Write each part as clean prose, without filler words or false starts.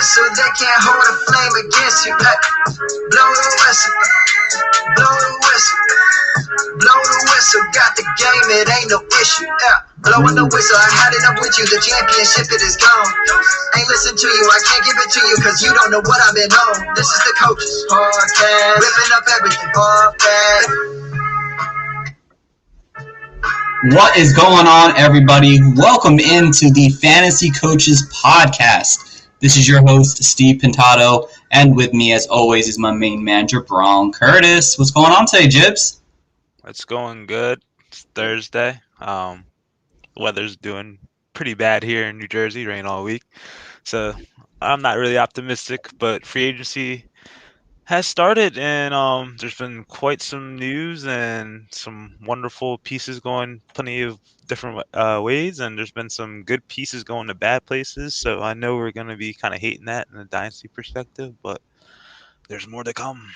whistle, they can't hold a flame against you. Hey, blow the whistle, blow the whistle, blow the whistle. Got the game, it ain't no issue. Yeah, blowing the whistle, I had it up with you. The championship, it is gone. Ain't listen to you, I can't give it to you, cause you don't know what I've been on. This is the Coaches Podcast, ripping up everything. Podcast. What is going on, everybody? Welcome into the Fantasy Coaches Podcast. This is your host, Steve Pintado, and with me, as always, is my main manager, Braun Curtis. What's going on today, Jibs? It's going good. It's Thursday. Weather's doing pretty bad here in New Jersey, rain all week. So I'm not really optimistic, but free agency has started, and there's been quite some news and some wonderful pieces going plenty of different ways, and there's been some good pieces going to bad places. So I know we're going to be kind of hating that in a dynasty perspective, but there's more to come.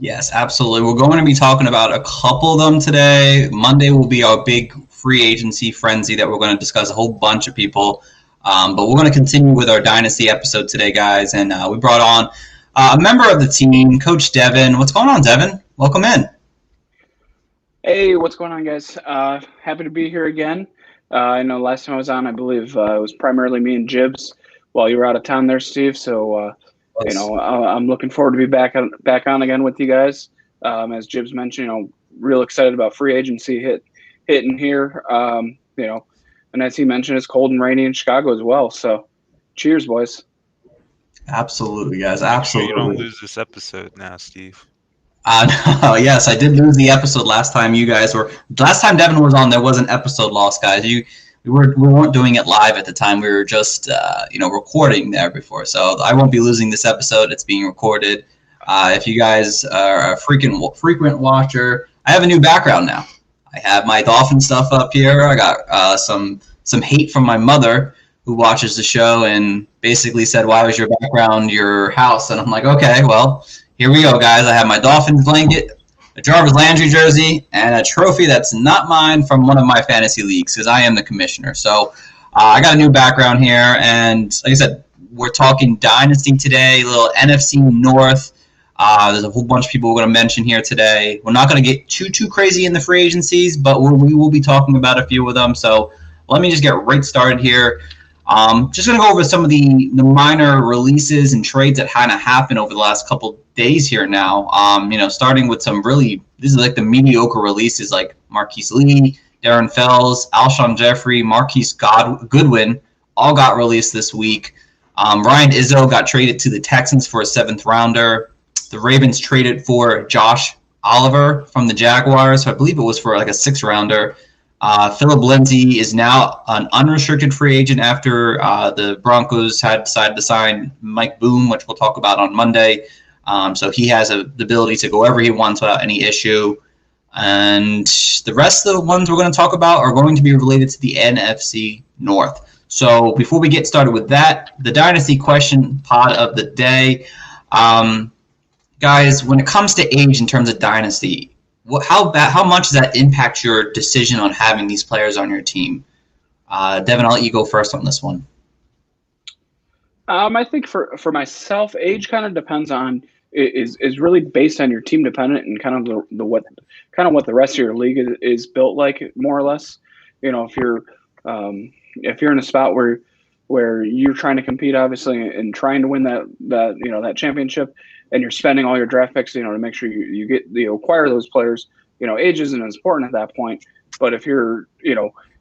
Yes, absolutely. We're going to be talking about a couple of them today. Monday will be our big free agency frenzy that we're going to discuss a whole bunch of people. But we're going to continue with our dynasty episode today, guys, and we brought on a member of the team, Coach Devin. What's going on, Devin? Welcome in. Hey, what's going on, guys? Happy to be here again. I know last time I was on, I believe it was primarily me and Jibs while you were out of town there, Steve. So, I'm looking forward to be back on again with you guys. As Jibs mentioned, real excited about free agency hitting here. And as he mentioned, it's cold and rainy in Chicago as well. So, cheers, boys. Absolutely, guys. Absolutely. You don't lose this episode now, Steve. Yes, I did lose the episode last time you guys were. Last time Devin was on, there was an episode lost, guys. We weren't doing it live at the time. We were just recording there before. So I won't be losing this episode. It's being recorded. If you guys are a frequent watcher, I have a new background now. I have my Dolphin stuff up here. I got some hate from my mother, who watches the show and basically said, "Why was your background your house?" And I'm like, okay, well, here we go, guys. I have my Dolphins blanket, a Jarvis Landry jersey, and a trophy that's not mine from one of my fantasy leagues because I am the commissioner. So I got a new background here, and like I said, we're talking Dynasty today, a little NFC North. There's a whole bunch of people we're going to mention here today. We're not going to get too crazy in the free agencies, but we will be talking about a few of them. So let me just get right started here. Just going to go over some of the minor releases and trades that kind of happened over the last couple days here now. Starting with this is like the mediocre releases like Marquise Lee, Darren Fells, Alshon Jeffrey, Marquise Goodwin all got released this week. Ryan Izzo got traded to the Texans for a 7th rounder. The Ravens traded for Josh Oliver from the Jaguars. So I believe it was for like a 6th rounder. Philip Lindsay is now an unrestricted free agent after the Broncos had decided to sign Mike Boone, which we'll talk about on Monday. So he has the ability to go wherever he wants without any issue. And the rest of the ones we're going to talk about are going to be related to the NFC North. So before we get started with that, the Dynasty question pod of the day. Guys, when it comes to age in terms of Dynasty, how much does that impact your decision on having these players on your team? Devin, I'll let you go first on this one. I think for myself, age kind of depends on is really based on your team dependent and kind of what the rest of your league is built like, more or less. If you're in a spot where you're trying to compete, obviously, and trying to win that championship, and you're spending all your draft picks, to make sure you acquire those players, age isn't as important at that point. But if you're,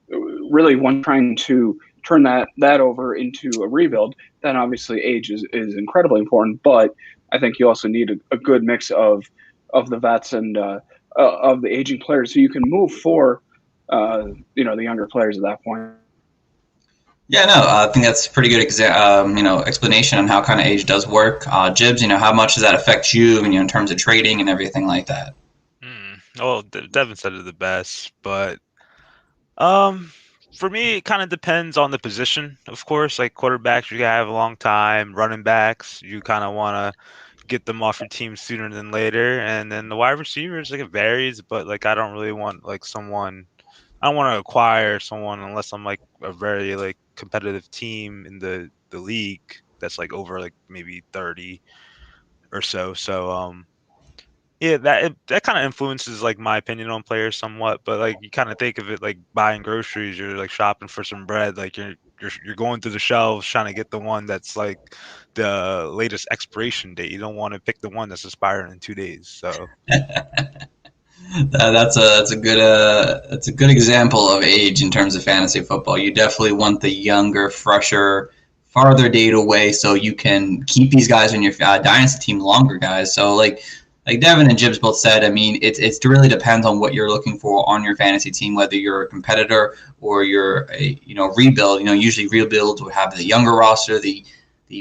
really trying to turn that over into a rebuild, then obviously age is incredibly important. But I think you also need a good mix of the vets and of the aging players, so you can move for, the younger players at that point. Yeah, no, I think that's a pretty good explanation on how kind of age does work. Jibs, how much does that affect you, in terms of trading and everything like that? Well, Devin said it the best, but for me, it kind of depends on the position, of course. Like quarterbacks, you gotta have a long time. Running backs, you kind of want to get them off your team sooner than later. And then the wide receivers, it varies, but I don't really want someone. I don't want to acquire someone unless I'm a very competitive team in the league that's like over like maybe 30 or so. So yeah, that kind of influences like my opinion on players somewhat. But like you kind of think of it like buying groceries. You're like shopping for some bread. Like you're going through the shelves trying to get the one that's like the latest expiration date. You don't want to pick the one that's expiring in 2 days. So that's a good example of age in terms of fantasy football. You definitely want the younger, fresher, farther date away, so you can keep these guys on your dynasty team longer, guys. So like Devin and Jibs both said, I mean, it really depends on what you're looking for on your fantasy team, whether you're a competitor or you're a rebuild. Usually rebuilds will have the younger roster. The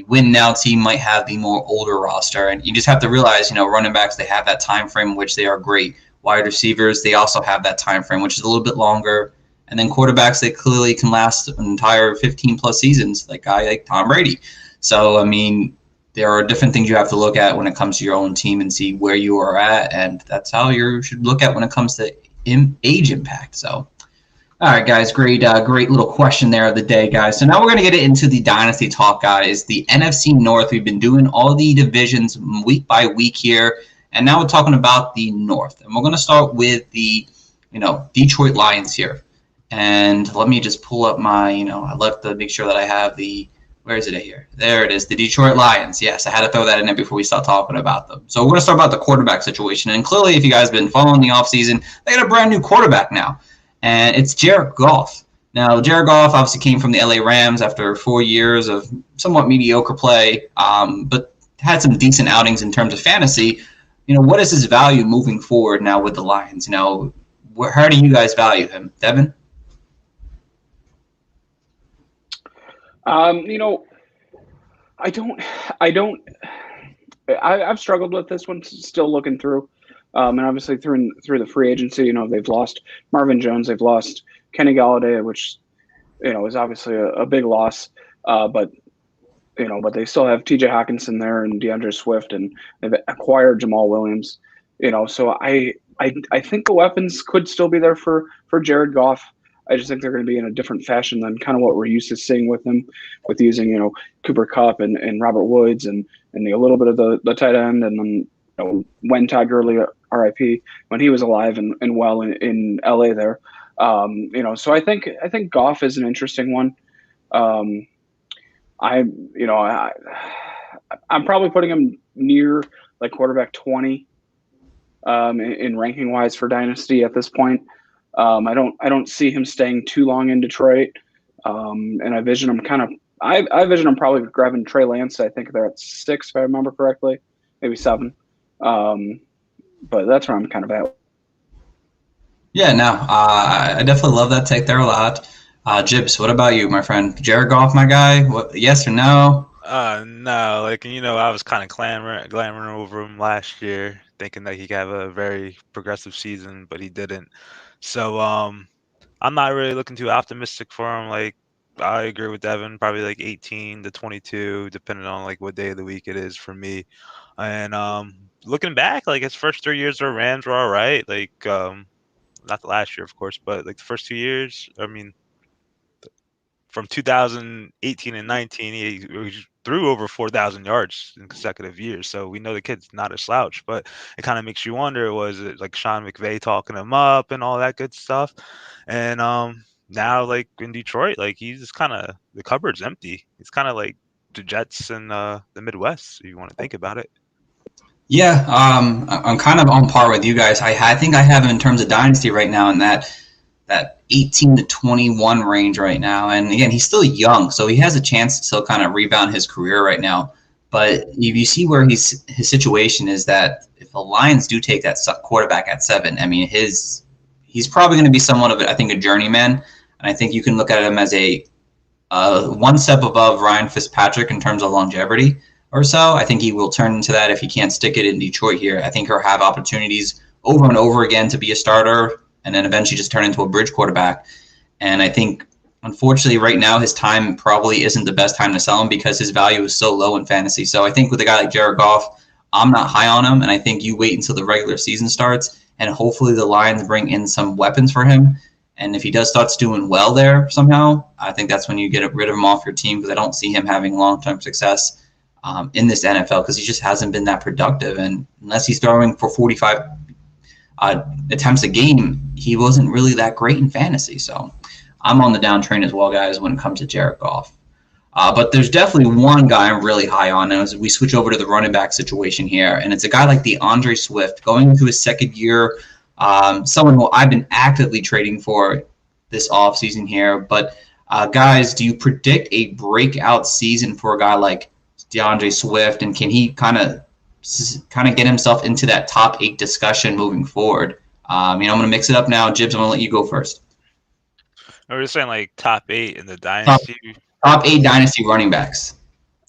win now team might have the more older roster, and you just have to realize, running backs, they have that time frame in which they are great. Wide receivers, they also have that time frame, which is a little bit longer. And then quarterbacks, they clearly can last an entire 15 plus seasons, like guy like Tom Brady. So I mean, there are different things you have to look at when it comes to your own team and see where you are at, and that's how you should look at when it comes to age impact. So, all right, guys, great little question there of the day, guys. So now we're going to get into the Dynasty talk, guys. The NFC North, we've been doing all the divisions week by week here, and now we're talking about the North. And we're going to start with the, Detroit Lions here. And let me just pull up my, I left to make sure that I have the, where is it here? There it is, the Detroit Lions. Yes, I had to throw that in there before we start talking about them. So we're going to start about the quarterback situation. And clearly, if you guys have been following the offseason, they got a brand new quarterback now. And it's Jared Goff. Now, Jared Goff obviously came from the LA Rams after 4 years of somewhat mediocre play, but had some decent outings in terms of fantasy. What is his value moving forward now with the Lions? How do you guys value him? Devin? I've struggled with this one, still looking through, and obviously through the free agency, they've lost Marvin Jones, they've lost Kenny Galladay, which, is obviously a big loss, but they still have TJ Hawkinson there and DeAndre Swift, and they've acquired Jamal Williams, so I think the weapons could still be there for Jared Goff. I just think they're going to be in a different fashion than kind of what we're used to seeing with him, with using, Cooper Kupp and Robert Woods and a little bit of the tight end. And then, when Todd Gurley, RIP, when he was alive and well in LA there. So I think Goff is an interesting one. I'm probably putting him near like quarterback 20 in ranking wise for Dynasty at this point. I don't see him staying too long in Detroit. And I vision him probably grabbing Trey Lance. I think they're at 6, if I remember correctly, maybe 7. But that's where I'm kind of at. Yeah, no, I definitely love that take there a lot. Jibs, what about you, my friend? Jared Goff, my guy? What, yes or no? No, I was kind of clamoring over him last year, thinking that he could have a very progressive season, but he didn't. So I'm not really looking too optimistic for him. Like, I agree with Devin, probably like 18 to 22, depending on like what day of the week it is for me. And looking back, like his first 3 years of Rams were all right. Like, not the last year, of course, but like the first 2 years, I mean, from 2018 and 19, he threw over 4,000 yards in consecutive years. So we know the kid's not a slouch, but it kind of makes you wonder, was it like Sean McVay talking him up and all that good stuff? And now, like in Detroit, like he's kind of, the cupboard's empty. It's kind of like the Jets in the Midwest, if you want to think about it. Yeah, I'm kind of on par with you guys. I think I have him in terms of Dynasty right now in that 18 to 21 range right now. And again, he's still young, so he has a chance to still kind of rebound his career right now. But if you see where his situation is, that if the Lions do take that quarterback at 7, I mean, he's probably going to be somewhat of, I think, a journeyman. And I think you can look at him as a one step above Ryan Fitzpatrick in terms of longevity or so. I think he will turn into that if he can't stick it in Detroit here. I think he'll have opportunities over and over again to be a starter and then eventually just turn into a bridge quarterback. And I think, unfortunately, right now his time probably isn't the best time to sell him because his value is so low in fantasy. So I think with a guy like Jared Goff, I'm not high on him, and I think you wait until the regular season starts, and hopefully the Lions bring in some weapons for him, And if he does starts doing well there somehow, I think that's when you get rid of him off your team, because I don't see him having long-term success in this NFL, because he just hasn't been that productive. And unless he's throwing for 45 attempts a game, he wasn't really that great in fantasy. So I'm on the down train as well, guys, when it comes to Jared Goff. But there's definitely one guy I'm really high on as we switch over to the running back situation here, and it's a guy like DeAndre Swift going into his second year, someone who I've been actively trading for this offseason here. But guys, do you predict a breakout season for a guy like DeAndre Swift, and can he kind of get himself into that top 8 discussion moving forward? I'm going to mix it up now. Jibs, I'm going to let you go first. We're just saying like top 8 in the Dynasty. Top 8 Dynasty running backs.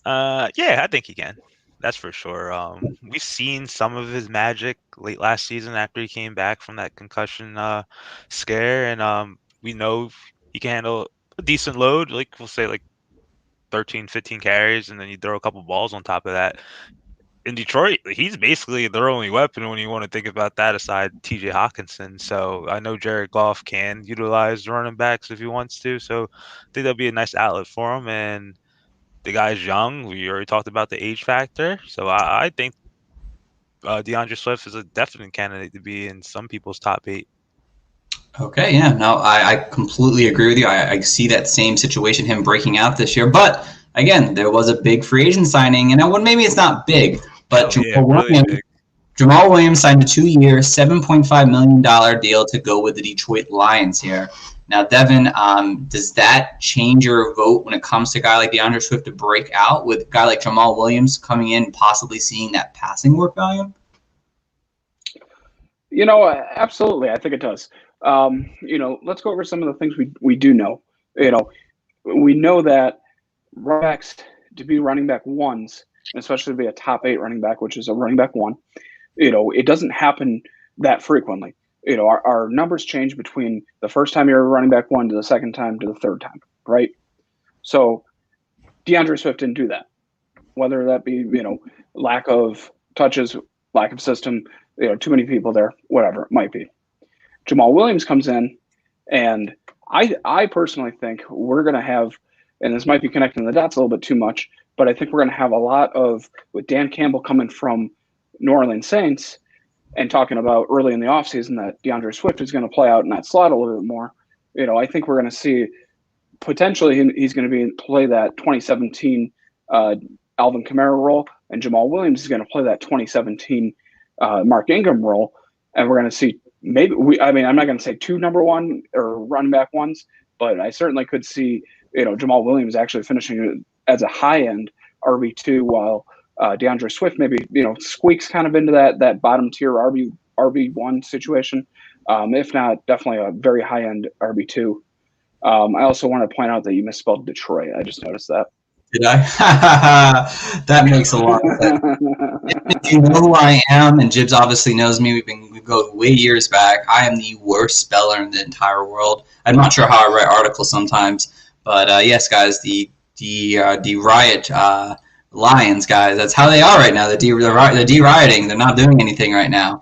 Yeah, I think he can. That's for sure. We've seen some of his magic late last season after he came back from that concussion scare, and we know he can handle a decent load. Like we'll say like 13, 15 carries, and then you throw a couple balls on top of that. In Detroit, he's basically their only weapon when you want to think about that, aside TJ Hawkinson. So I know Jared Goff can utilize the running backs if he wants to. So I think that'll be a nice outlet for him. And the guy's young. We already talked about the age factor. So I think DeAndre Swift is a definite candidate to be in some people's top 8. Okay, yeah. No, I completely agree with you. I see that same situation, him breaking out this year. But again, there was a big free agent signing, and maybe it's not big, but Jamal Williams signed a 2-year, $7.5 million deal to go with the Detroit Lions here. Now, Devin, does that change your vote when it comes to a guy like DeAndre Swift to break out, with a guy like Jamal Williams coming in, possibly seeing that passing work volume? Absolutely. I think it does. Let's go over some of the things we do know. We know that running backs, to be running back ones, and especially to be a top 8 running back, which is a running back 1, it doesn't happen that frequently. Our numbers change between the first time you're a running back 1 to the second time to the third time, right? So DeAndre Swift didn't do that. Whether that be, lack of touches, lack of system, too many people there, whatever it might be. Jamal Williams comes in, and I personally think we're going to have, and this might be connecting the dots a little bit too much, but I think we're going to have a lot of, with Dan Campbell coming from New Orleans Saints and talking about early in the offseason that DeAndre Swift is going to play out in that slot a little bit more. I think we're going to see potentially he's going to play that 2017 Alvin Kamara role, and Jamal Williams is going to play that 2017 Mark Ingram role. And we're going to see I'm not going to say 2 number 1 or running back 1s, but I certainly could see, Jamal Williams actually finishing as a high-end RB2, while DeAndre Swift maybe, squeaks kind of into that bottom tier RB1 situation. If not, definitely a very high-end RB2. I also want to point out that you misspelled Detroit. I just noticed that. Did I? That makes a lot of sense. If you know who I am, and Jibs obviously knows me, we go way years back. I am the worst speller in the entire world. I'm not sure how I write articles sometimes, but yes, guys, the Riot Lions, guys, that's how they are right now. They're de-rioting. They're not doing anything right now.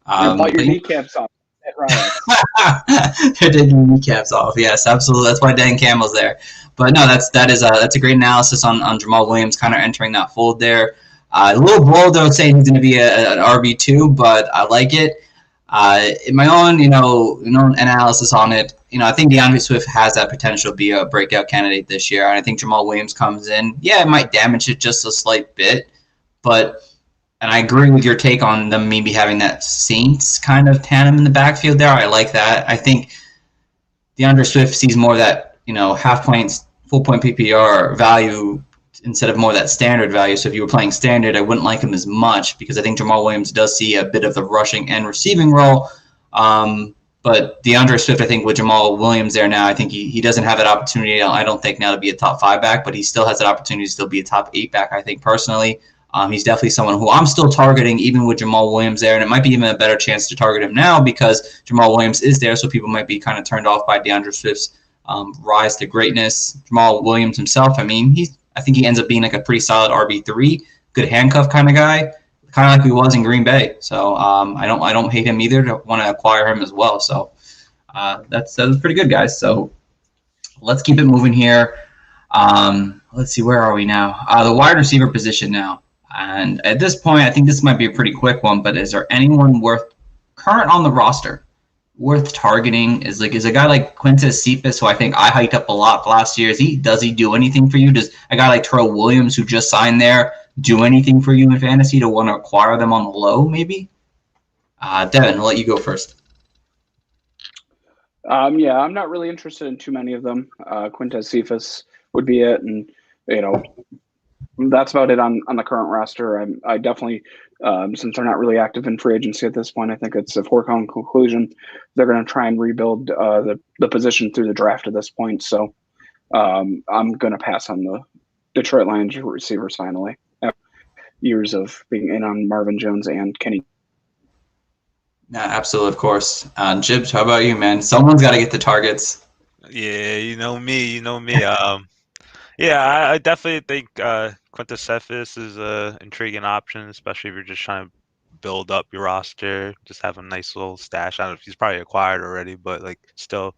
Your kneecaps off. They're taking kneecaps off. Yes, absolutely. That's why Dan Campbell's there. But no, that's a great analysis on Jamal Williams kind of entering that fold there. A little bold though, saying he's going to be an RB2, but I like it. In my own, analysis on it, I think DeAndre Swift has that potential to be a breakout candidate this year. And I think Jamal Williams comes in. Yeah, it might damage it just a slight bit, and I agree with your take on them maybe having that Saints kind of tandem in the backfield there. I like that. I think DeAndre Swift sees more of that, half points, full point PPR value instead of more of that standard value. So if you were playing standard, I wouldn't like him as much, because I think Jamal Williams does see a bit of the rushing and receiving role. But DeAndre Swift, I think with Jamal Williams there now, I think he doesn't have that opportunity, I don't think, now to be a top 5 back, but he still has that opportunity to still be a top 8 back, I think, personally. He's definitely someone who I'm still targeting, even with Jamal Williams there, and it might be even a better chance to target him now because Jamal Williams is there, so people might be kind of turned off by DeAndre Swift's rise to greatness. Jamal Williams himself, I think he ends up being like a pretty solid RB3, good handcuff kind of guy, kind of like he was in Green Bay. So I don't hate him either. To want to acquire him as well. So That's pretty good, guys. So let's keep it moving here. Let's see, where are we now? The wide receiver position now. And at this point, I think this might be a pretty quick one, but is there anyone current on the roster worth targeting? Is a guy like Quintez Cephas, who I think I hyped up a lot last year, does he do anything for you? Does a guy like Terrell Williams, who just signed there, do anything for you in fantasy to want to acquire them on the low, maybe? Devin, I'll let you go first. Yeah, I'm not really interested in too many of them. Quintez Cephas would be it, and that's about it on the current roster. I definitely, since they're not really active in free agency at this point, I think it's a foregone conclusion they're going to try and rebuild the position through the draft at this point. So I'm going to pass on the Detroit Lions receivers finally. After years of being in on Marvin Jones and Kenny. Yeah, absolutely, of course. Jibs, how about you, man? Someone's got to get the targets. Yeah, you know me. Yeah, I definitely think Quintez Cephas is an intriguing option, especially if you're just trying to build up your roster, just have a nice little stash. I don't know if he's probably acquired already, but like still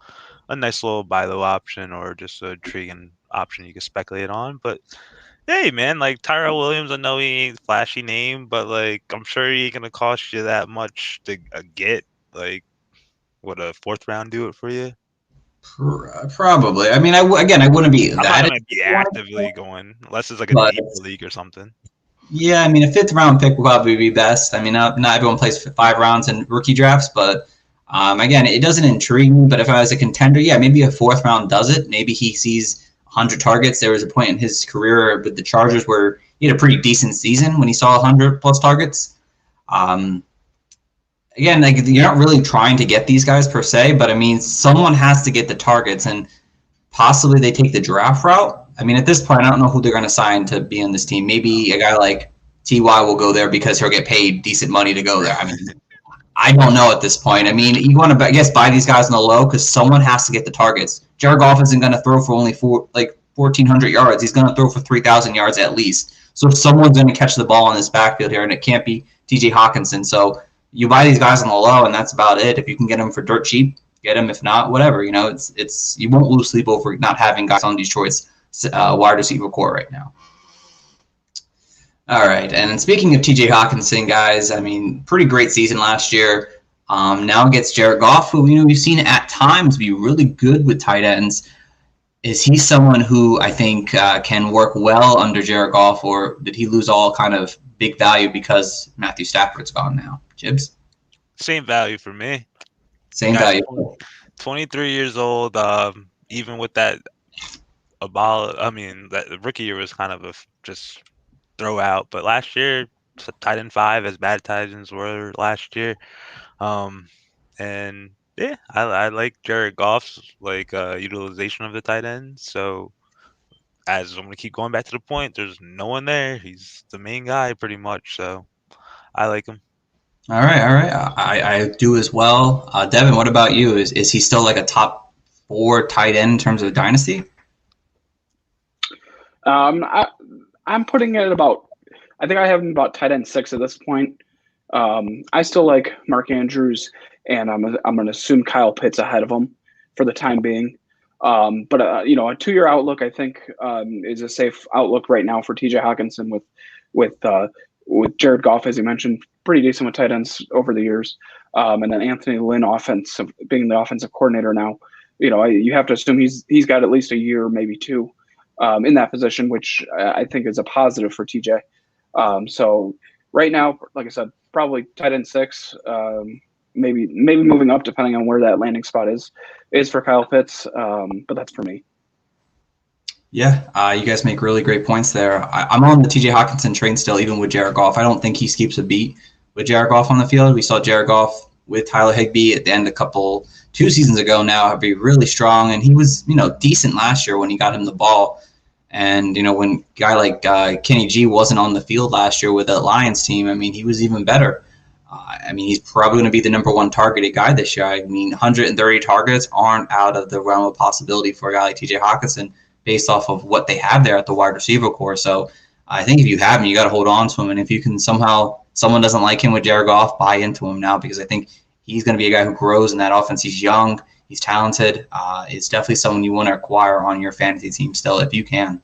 a nice little buy low option or just an intriguing option you can speculate on. But hey, man, like Tyrell Williams, I know he ain't a flashy name, but like I'm sure he ain't gonna cost you that much to get. Like, would a 4th round do it for you? Probably. I mean, I wouldn't be I'm not that. gonna be actively going unless it's like a deep league or something. Yeah, I mean, a 5th round pick will probably be best. I mean, not everyone plays 5 rounds in rookie drafts, but again, it doesn't intrigue me. But if I was a contender, yeah, maybe a 4th round does it. Maybe he sees 100 targets. There was a point in his career with the Chargers where he had a pretty decent season when he saw 100 plus targets. Again, like, you're not really trying to get these guys per se, but I mean, someone has to get the targets, and possibly they take the draft route. I mean, at this point, I don't know who they're going to sign to be on this team. Maybe a guy like T.Y. will go there because he'll get paid decent money to go there. I mean, I don't know at this point. I mean, you want to, I guess, buy these guys on the low because someone has to get the targets. Jared Goff isn't going to throw for only 1,400 yards. He's going to throw for 3,000 yards at least. So if someone's going to catch the ball in this backfield here, and it can't be T.J. Hawkinson. So you buy these guys on the low, and that's about it. If you can get them for dirt cheap, get them. If not, whatever. It's you won't lose sleep over not having guys on Detroit's wide receiver core right now. All right, and speaking of T.J. Hawkinson, guys, I mean, pretty great season last year. Now gets Jared Goff, who we've seen at times be really good with tight ends. Is he someone who I think can work well under Jared Goff, or did he lose all kind of big value because Matthew Stafford's gone now? Jibs? Same value for me. Same value. 23 years old. Even with that, that rookie year was kind of a just throw out. But last year, tight end 5, as bad tight ends were last year. And yeah, I like Jared Goff's utilization of the tight end. So as I'm gonna keep going back to the point, there's no one there. He's the main guy pretty much. So I like him. All right. I do as well. Devin, what about you? Is he still like a top 4 tight end in terms of Dynasty? I'm putting it about. I think I have him about tight end 6 at this point. I still like Mark Andrews, and I'm going to assume Kyle Pitts ahead of him for the time being. But a 2-year outlook, I think, is a safe outlook right now for T.J. Hawkinson with Jared Goff, as you mentioned, pretty decent with tight ends over the years. And then Anthony Lynn being the offensive coordinator now, you have to assume he's got at least a year, maybe 2, in that position, which I think is a positive for TJ. So right now, like I said, probably tight end 6, maybe moving up depending on where that landing spot is for Kyle Pitts. But that's for me. Yeah, you guys make really great points there. I'm on the T.J. Hawkinson train still, even with Jared Goff. I don't think he skips a beat with Jared Goff on the field. We saw Jared Goff with Tyler Higbee at the end 2 seasons ago now be really strong, and he was decent last year when he got him the ball. And when a guy like Kenny G wasn't on the field last year with the Lions team, I mean, he was even better. He's probably going to be the number 1 targeted guy this year. I mean, 130 targets aren't out of the realm of possibility for a guy like T.J. Hawkinson, based off of what they have there at the wide receiver core. So I think if you have him, you got to hold on to him. And if you can somehow, someone doesn't like him with Jared Goff, buy into him now, because I think he's going to be a guy who grows in that offense. He's young. He's talented. It's definitely someone you want to acquire on your fantasy team still if you can.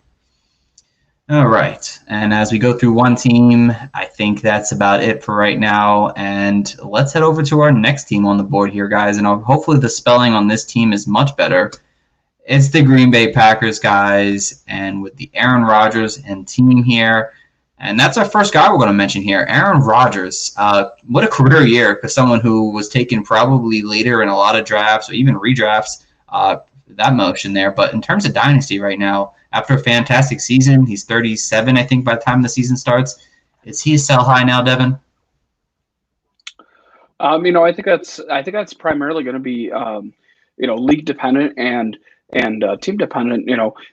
All right. And as we go through one team, I think that's about it for right now. And let's head over to our next team on the board here, guys. And hopefully the spelling on this team is much better. It's the Green Bay Packers, guys. And with the Aaron Rodgers and team here. And that's our first guy we're going to mention here, Aaron Rodgers. What a career year for someone who was taken probably later in a lot of drafts or even redrafts, that motion there. But in terms of Dynasty right now, after a fantastic season, he's 37, I think, by the time the season starts. Is he a sell high now, Devin? I think that's primarily going to be, league dependent and team dependent.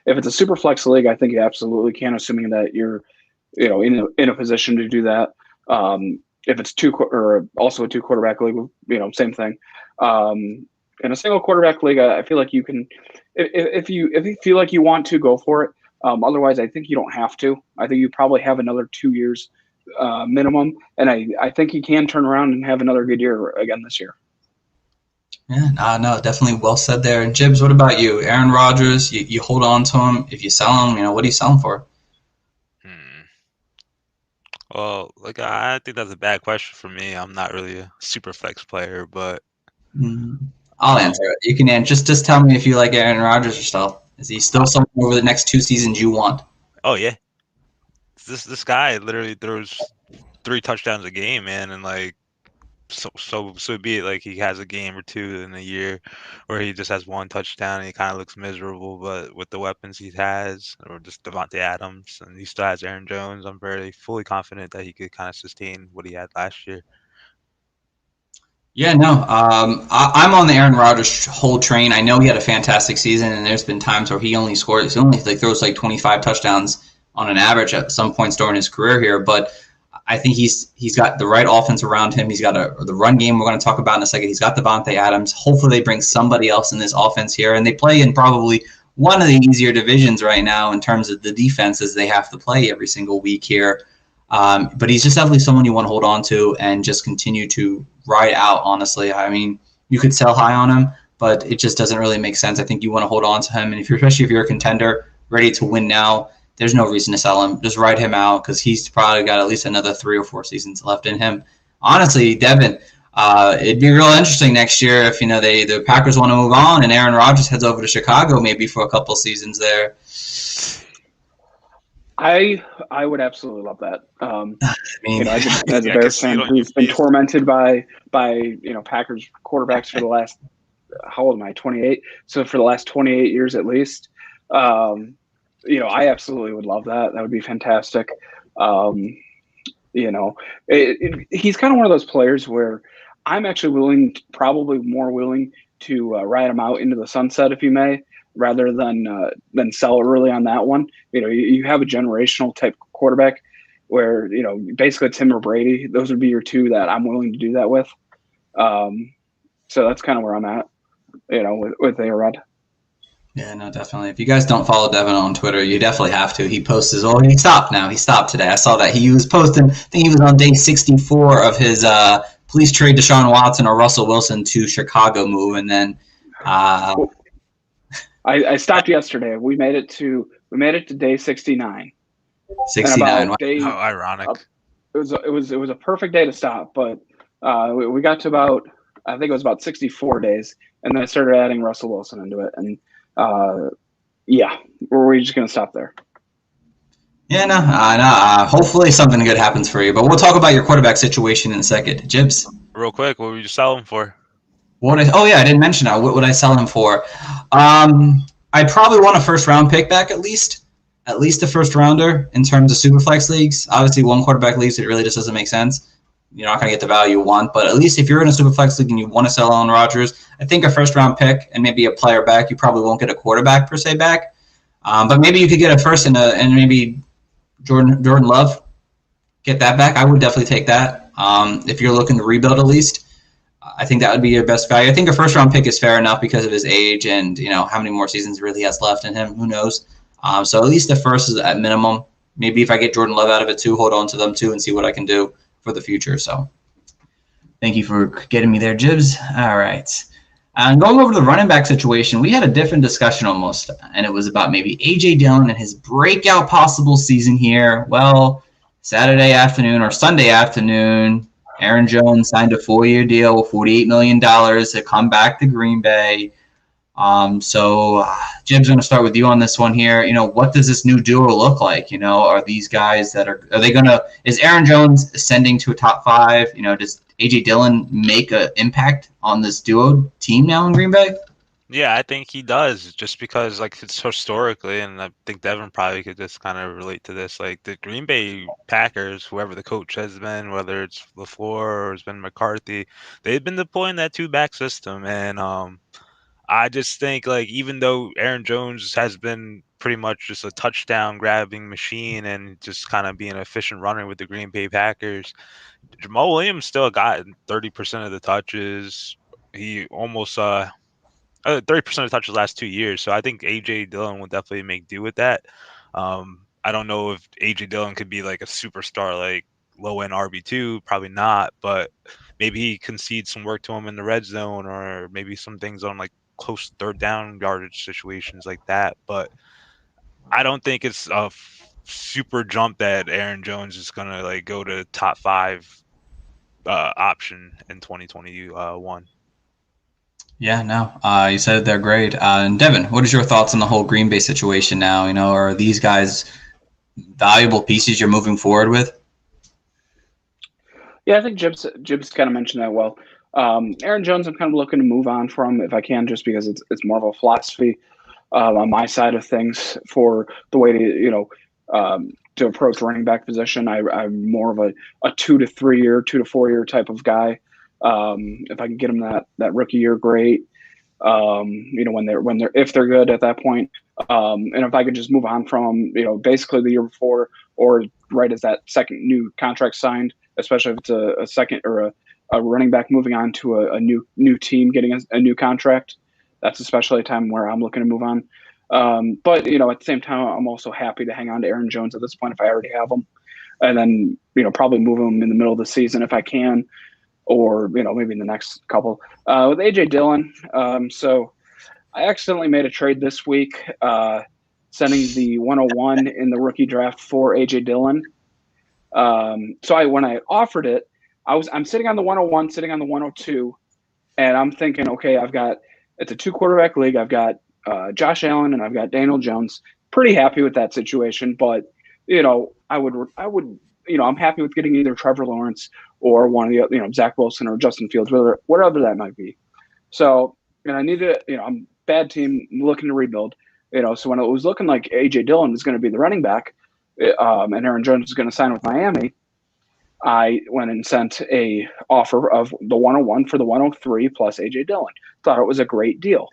If it's a super flex league, I think you absolutely can, assuming that you're, in a position to do that. If it's also a 2 quarterback league, same thing. In a single quarterback league, I feel like you can, if you feel like you want to, go for it. Otherwise, I think you don't have to. I think you probably have another 2 years minimum, and I think he can turn around and have another good year again this year. Yeah, no, definitely well said there. And Jibs, what about you? Aaron Rodgers, you hold on to him. If you sell him, what do you sell him for? Well, I think that's a bad question for me. I'm not really a super flex player, but I'll answer it. You can just tell me if you like Aaron Rodgers or still. Is he still someone over the next 2 seasons you want? Oh yeah, this guy literally throws 3 touchdowns a game, man, and so be it. He has a game or 2 in a year where he just has 1 touchdown and he kind of looks miserable. But with the weapons he has, or just Devonte Adams, and he still has Aaron Jones, I'm very fully confident that he could kind of sustain what he had last year. Yeah, no, I'm on the Aaron Rodgers whole train. I know he had a fantastic season, and there's been times where he only throws 25 touchdowns on an average at some points during his career here. But I think he's got the right offense around him. He's got the run game we're going to talk about in a second. He's got Devonte Adams. Hopefully they bring somebody else in this offense here, and they play in probably one of the easier divisions right now in terms of the defenses they have to play every single week here. But he's just definitely someone you want to hold on to and just continue to ride out, honestly. I mean, you could sell high on him, but it just doesn't really make sense. I think you want to hold on to him. And especially if you're a contender, ready to win now, there's no reason to sell him. Just ride him out because he's probably got at least another 3 or 4 seasons left in him. Honestly, Devin, it'd be real interesting next year if, the Packers want to move on and Aaron Rodgers heads over to Chicago maybe for a couple seasons there. I would absolutely love that. As a Bears fan who's been face. tormented by Packers quarterbacks for the last, how old am I? 28. So for the last 28 years at least, I absolutely would love that. That would be fantastic. He's kind of one of those players where I'm actually probably more willing to ride him out into the sunset, if you may, rather than sell early on that one. You have a generational type quarterback where, basically it's him or Brady. Those would be your 2 that I'm willing to do that with. So that's kind of where I'm at, with A-Rod. Yeah, no, definitely. If you guys don't follow Devin on Twitter, you definitely have to. He posts his he stopped now. He stopped today. I saw that. He was posting, I think he was on day 64 of his please trade Deshaun Watson or Russell Wilson to Chicago move, and then I stopped yesterday. We made it to day 69. 69. How ironic. It was a perfect day to stop, but we got to about, I think it was about 64 days, and then I started adding Russell Wilson into it, and we're just gonna stop there. Yeah, no. Hopefully something good happens for you, but we'll talk about your quarterback situation in a second. Jibs, Real quick, what would you sell him for? I didn't mention that. What would I sell him for? I'd probably want a first-round pick back at least a first-rounder in terms of superflex leagues. Obviously, 1 quarterback leagues, it really just doesn't make sense. You're not going to get the value you want, but at least if you're in a superflex league and you want to sell on Rodgers, I think a first-round pick and maybe a player back, you probably won't get a quarterback per se back, but maybe you could get a first and maybe Jordan Love, get that back. I would definitely take that. If you're looking to rebuild at least, I think that would be your best value. I think a first-round pick is fair enough because of his age and how many more seasons he really has left in him. Who knows? So at least the first is at minimum. Maybe if I get Jordan Love out of it too, hold on to them too and see what I can do for the future. So thank you for getting me there, Jibs. All right. And going over to the running back situation, we had a different discussion almost, and it was about maybe A.J. Dillon and his breakout possible season here. Well, Saturday afternoon or Sunday afternoon, Aaron Jones signed a 4-year deal, $48 million to come back to Green Bay. So Jim's going to start with you on this one here. What does this new duo look like? Are these guys is Aaron Jones ascending to a top 5? Does A.J. Dillon make an impact on this duo team now in Green Bay? Yeah, I think he does, just because it's historically, and I think Devin probably could just kind of relate to this. The Green Bay Packers, whoever the coach has been, whether it's LaFleur or it's been McCarthy, they've been deploying that 2-back system, and I just think even though Aaron Jones has been pretty much just a touchdown grabbing machine and just kind of being an efficient runner with the Green Bay Packers, Jamal Williams still got 30% of the touches. He almost 30% of the touches the last 2 years. So I think A.J. Dillon will definitely make do with that. I don't know if A.J. Dillon could be a superstar, low-end RB2. Probably not, but maybe he concedes some work to him in the red zone, or maybe some things on close third down yardage situations like that. But I don't think it's a super jump that Aaron Jones is going to go to top 5 option in 2021. Yeah, no. You said they're great. And Devin, what is your thoughts on the whole Green Bay situation now? Are these guys valuable pieces you're moving forward with? Yeah, I think Jib's kind of mentioned that well. Aaron Jones, I'm kind of looking to move on from if I can, just because it's more of a philosophy on my side of things for the way to approach running back position. I'm more of a 2 to 3 year, 2 to 4 year type of guy. If I can get them that rookie year, great. If they're good at that point, and if I could just move on from them, basically the year before or right as that second new contract signed, especially if it's a second or a running back moving on to a new team getting a new contract, that's especially a time where I'm looking to move on. But at the same time, I'm also happy to hang on to Aaron Jones at this point if I already have him, and then probably move him in the middle of the season if I can. Or, maybe in the next couple. With A.J. Dillon, so I accidentally made a trade this week, sending the 101 in the rookie draft for A.J. Dillon. So when I offered it, I'm sitting on the 101, sitting on the 102, and I'm thinking, okay, it's a 2-quarterback league. I've got Josh Allen and I've got Daniel Jones. Pretty happy with that situation, but I would I'm happy with getting either Trevor Lawrence or one of the, Zach Wilson or Justin Fields, whatever that might be. So, and I needed, I'm bad team looking to rebuild, so when it was looking like A.J. Dillon was going to be the running back, and Aaron Jones was going to sign with Miami, I went and sent a offer of the 101 for the 103 plus A.J. Dillon. Thought it was a great deal.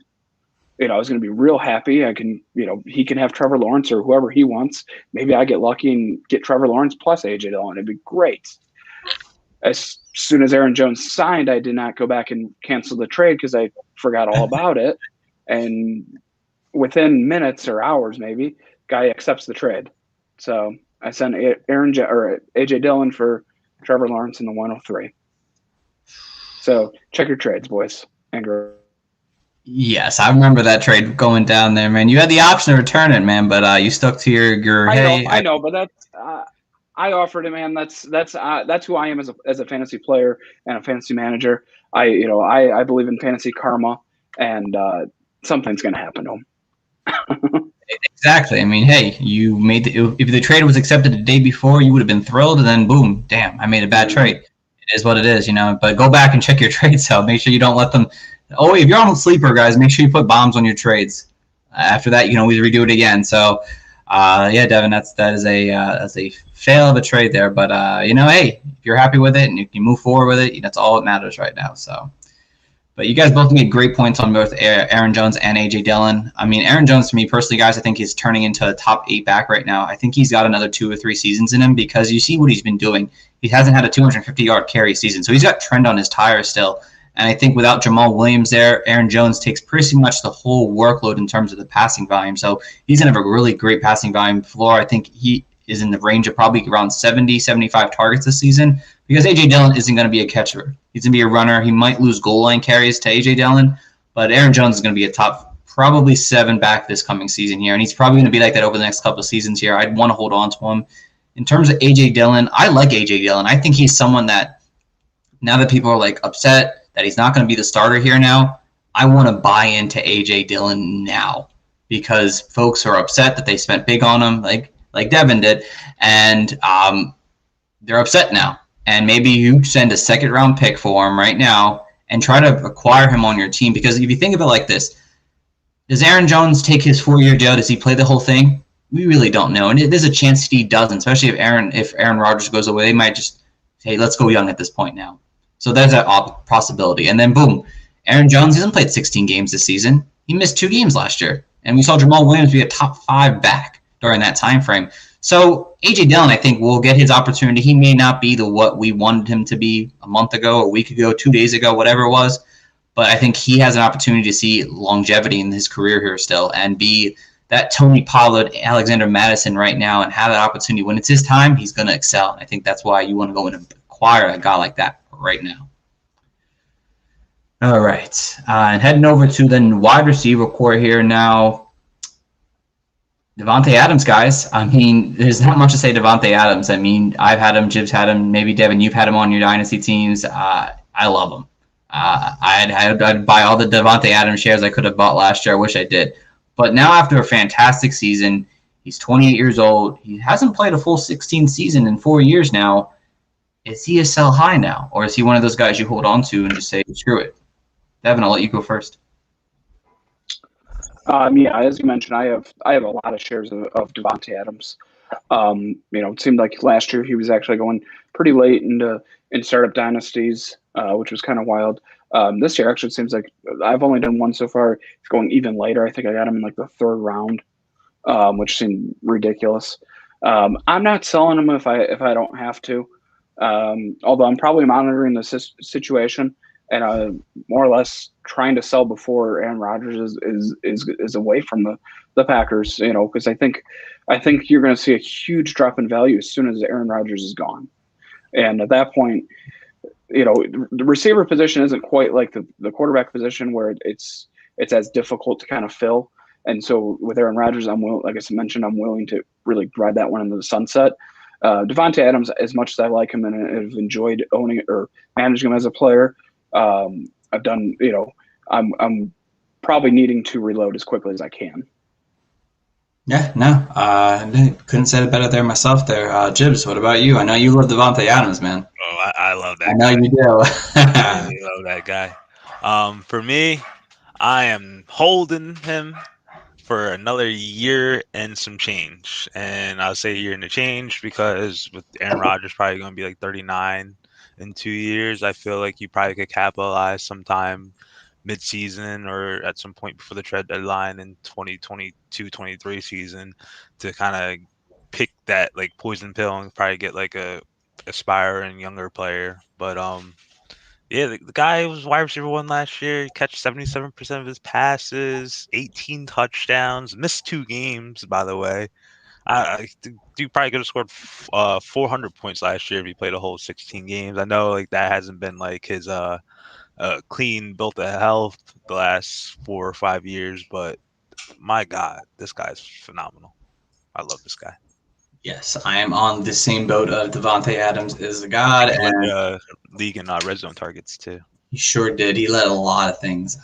I was going to be real happy. I can, he can have Trevor Lawrence or whoever he wants. Maybe I get lucky and get Trevor Lawrence plus A.J. Dillon. It'd be great. As soon as Aaron Jones signed, I did not go back and cancel the trade because I forgot all about it. And within minutes or hours, maybe, guy accepts the trade. So I sent A.J. Dillon for Trevor Lawrence in the 103. So check your trades, boys and girls. Yes, I remember that trade going down there, man. You had the option to return it, man, but you stuck to your. I know, but that's I offered it, man. That's who I am as a fantasy player and a fantasy manager. I believe in fantasy karma, and something's going to happen to him. Exactly. I mean, hey, you made if the trade was accepted the day before, you would have been thrilled, and then boom, damn, I made a bad trade. It is what it is, But go back and check your trades out. Make sure you don't let them. Oh, if you're on a sleeper, guys, make sure you put bombs on your trades. After that, you can always redo it again. So, yeah, Devin, that is a fail of a trade there. But hey, if you're happy with it and you can move forward with it, that's all that matters right now. So, but you guys both made great points on both Aaron Jones and A.J. Dillon. I mean, Aaron Jones, to me personally, guys, I think he's turning into a top 8 back right now. I think he's got another 2 or 3 seasons in him because you see what he's been doing. He hasn't had a 250-yard carry season, so he's got trend on his tires still. And I think without Jamal Williams there, Aaron Jones takes pretty much the whole workload in terms of the passing volume. So he's going to have a really great passing volume floor. I think he is in the range of probably around 70, 75 targets this season because A.J. Dillon isn't going to be a catcher. He's going to be a runner. He might lose goal line carries to A.J. Dillon, But Aaron Jones is going to be a top probably 7 back this coming season here, and he's probably going to be like that over the next couple of seasons here. I'd want to hold on to him. In terms of A.J. Dillon, I like A.J. Dillon. I think he's someone that now that people are like upset that he's not going to be the starter here now, I want to buy into A.J. Dillon now because folks are upset that they spent big on him like Devin did, and they're upset now. And maybe you send a second-round pick for him right now and try to acquire him on your team. Because if you think of it like this, does Aaron Jones take his 4-year deal? Does he play the whole thing? We really don't know. And there's a chance he doesn't, especially if Aaron Rodgers goes away. They might just say, let's go young at this point now. So there's that possibility. And then, boom, Aaron Jones hasn't played 16 games this season. He missed 2 games last year. And we saw Jamal Williams be a top 5 back during that time frame. So A.J. Dillon, I think, will get his opportunity. He may not be what we wanted him to be a month ago, a week ago, 2 days ago, whatever it was. But I think he has an opportunity to see longevity in his career here still and be that Tony Pollard, Alexander Madison right now and have that opportunity. When it's his time, he's going to excel. And I think that's why you want to go and acquire a guy like that right now. All right. And heading over to the wide receiver core here now. Devonte Adams, guys. I mean, there's not much to say Devonte Adams. I mean, I've had him, Jib's had him, maybe Devin, you've had him on your Dynasty teams. I love him. I'd buy all the Devonte Adams shares I could have bought last year. I wish I did. But now after a fantastic season, he's 28 years old. He hasn't played a full 16 season in 4 years now. Is he a sell high now? Or is he one of those guys you hold on to and just say, screw it? Devin, I'll let you go first. Yeah, as you mentioned, I have a lot of shares of Devonte Adams. It seemed like last year he was actually going pretty late in startup dynasties, which was kind of wild. This year actually seems like I've only done one so far. It's going even later. I think I got him in like the 3rd round, which seemed ridiculous. I'm not selling him if I don't have to, although I'm probably monitoring the situation and more or less trying to sell before Aaron Rodgers is away from the Packers. Because I think you're going to see a huge drop in value as soon as Aaron Rodgers is gone, and at that point, the receiver position isn't quite like the quarterback position where it's as difficult to kind of fill. And so with Aaron Rodgers, like I mentioned, I'm willing to really ride that one into the sunset. Devonte Adams, as much as I like him and have enjoyed owning or managing him as a player, I've done, I'm probably needing to reload as quickly as I can. Yeah, no, couldn't say it better there myself there. Jibs, what about you? I know you love Devonte Adams, man. Oh, I love that. I know you do. I really love that guy. For me, I am holding him for another year and some change. And I'll say a year and a change because with Aaron Rodgers probably going to be like 39 in 2 years, I feel like you probably could capitalize sometime mid-season or at some point before the trade deadline in 2022-23 season to kind of pick that like poison pill and probably get like a aspiring younger player. But yeah, the guy was wide receiver 1 last year. He catch 77% of his passes, 18 touchdowns, missed 2 games, by the way. You probably could have scored 400 points last year if he played a whole 16 games. I know like that hasn't been like his clean built of health the last 4 or 5 years, but my God, this guy's phenomenal. I love this guy. Yes, I am on the same boat of Devonte Adams is a god. And league and red zone targets too. He sure did. He led a lot of things.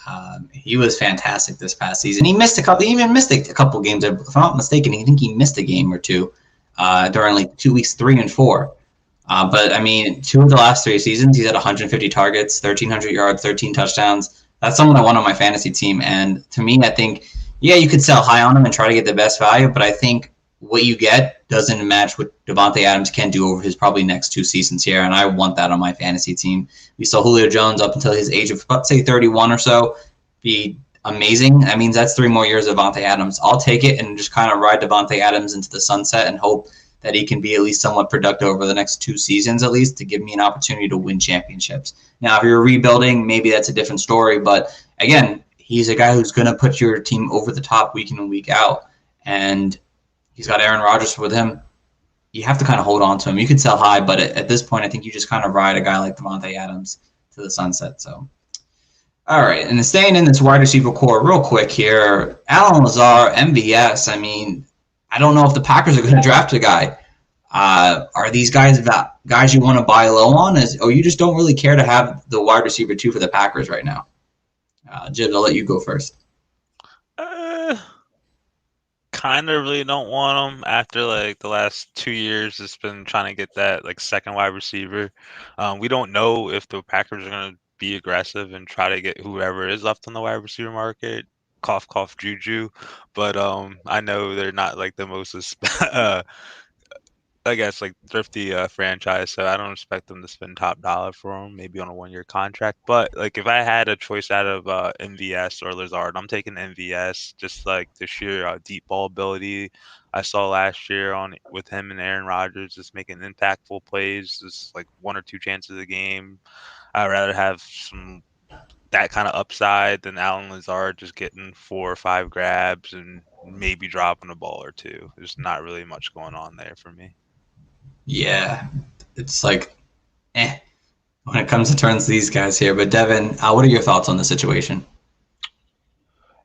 He was fantastic this past season. He missed a couple. He even missed a couple games. If I'm not mistaken, I think he missed a game or two during like 2 weeks 3 and 4. But I mean, 2 of the last 3 seasons, he's had 150 targets, 1,300 yards, 13 touchdowns. That's someone I want on my fantasy team. And to me, I think, yeah, you could sell high on him and try to get the best value, but I think what you get doesn't match what Devonte Adams can do over his probably next 2 seasons here, and I want that on my fantasy team. We saw Julio Jones up until his age of, let's say, 31 or so, be amazing. That means that's 3 more years of Devonte Adams. I'll take it and just kind of ride Devonte Adams into the sunset and hope that he can be at least somewhat productive over the next 2 seasons at least to give me an opportunity to win championships. Now, if you're rebuilding, maybe that's a different story, but again, he's a guy who's going to put your team over the top week in and week out, and he's got Aaron Rodgers with him. You have to kind of hold on to him. You could sell high, but at this point, I think you just kind of ride a guy like Devonte Adams to the sunset. So All right, and staying in this wide receiver core real quick here, Allen Lazard, MVS. I mean, I don't know if the Packers are going to draft a guy. Are these guys you want to buy low on, or you just don't really care to have the wide receiver 2 for the Packers right now? Jibs, I'll let you go first. Kind of really don't want him after like the last 2 years. It's been trying to get that like second wide receiver. We don't know if the Packers are going to be aggressive and try to get whoever is left on the wide receiver market. Cough, cough, Juju. But I know they're not like the most I guess like thrifty franchise, so I don't expect them to spend top dollar for him, maybe on a 1-year contract. But like if I had a choice out of MVS or Lazard, I'm taking MVS, just like the sheer deep ball ability I saw last year on with him and Aaron Rodgers, just making impactful plays, just like 1 or 2 chances a game. I'd rather have that kind of upside than Alan Lazard just getting 4 or 5 grabs and maybe dropping a ball or 2. There's not really much going on there for me. Yeah, it's like, when it comes to turns to these guys here. But Devin, what are your thoughts on the situation?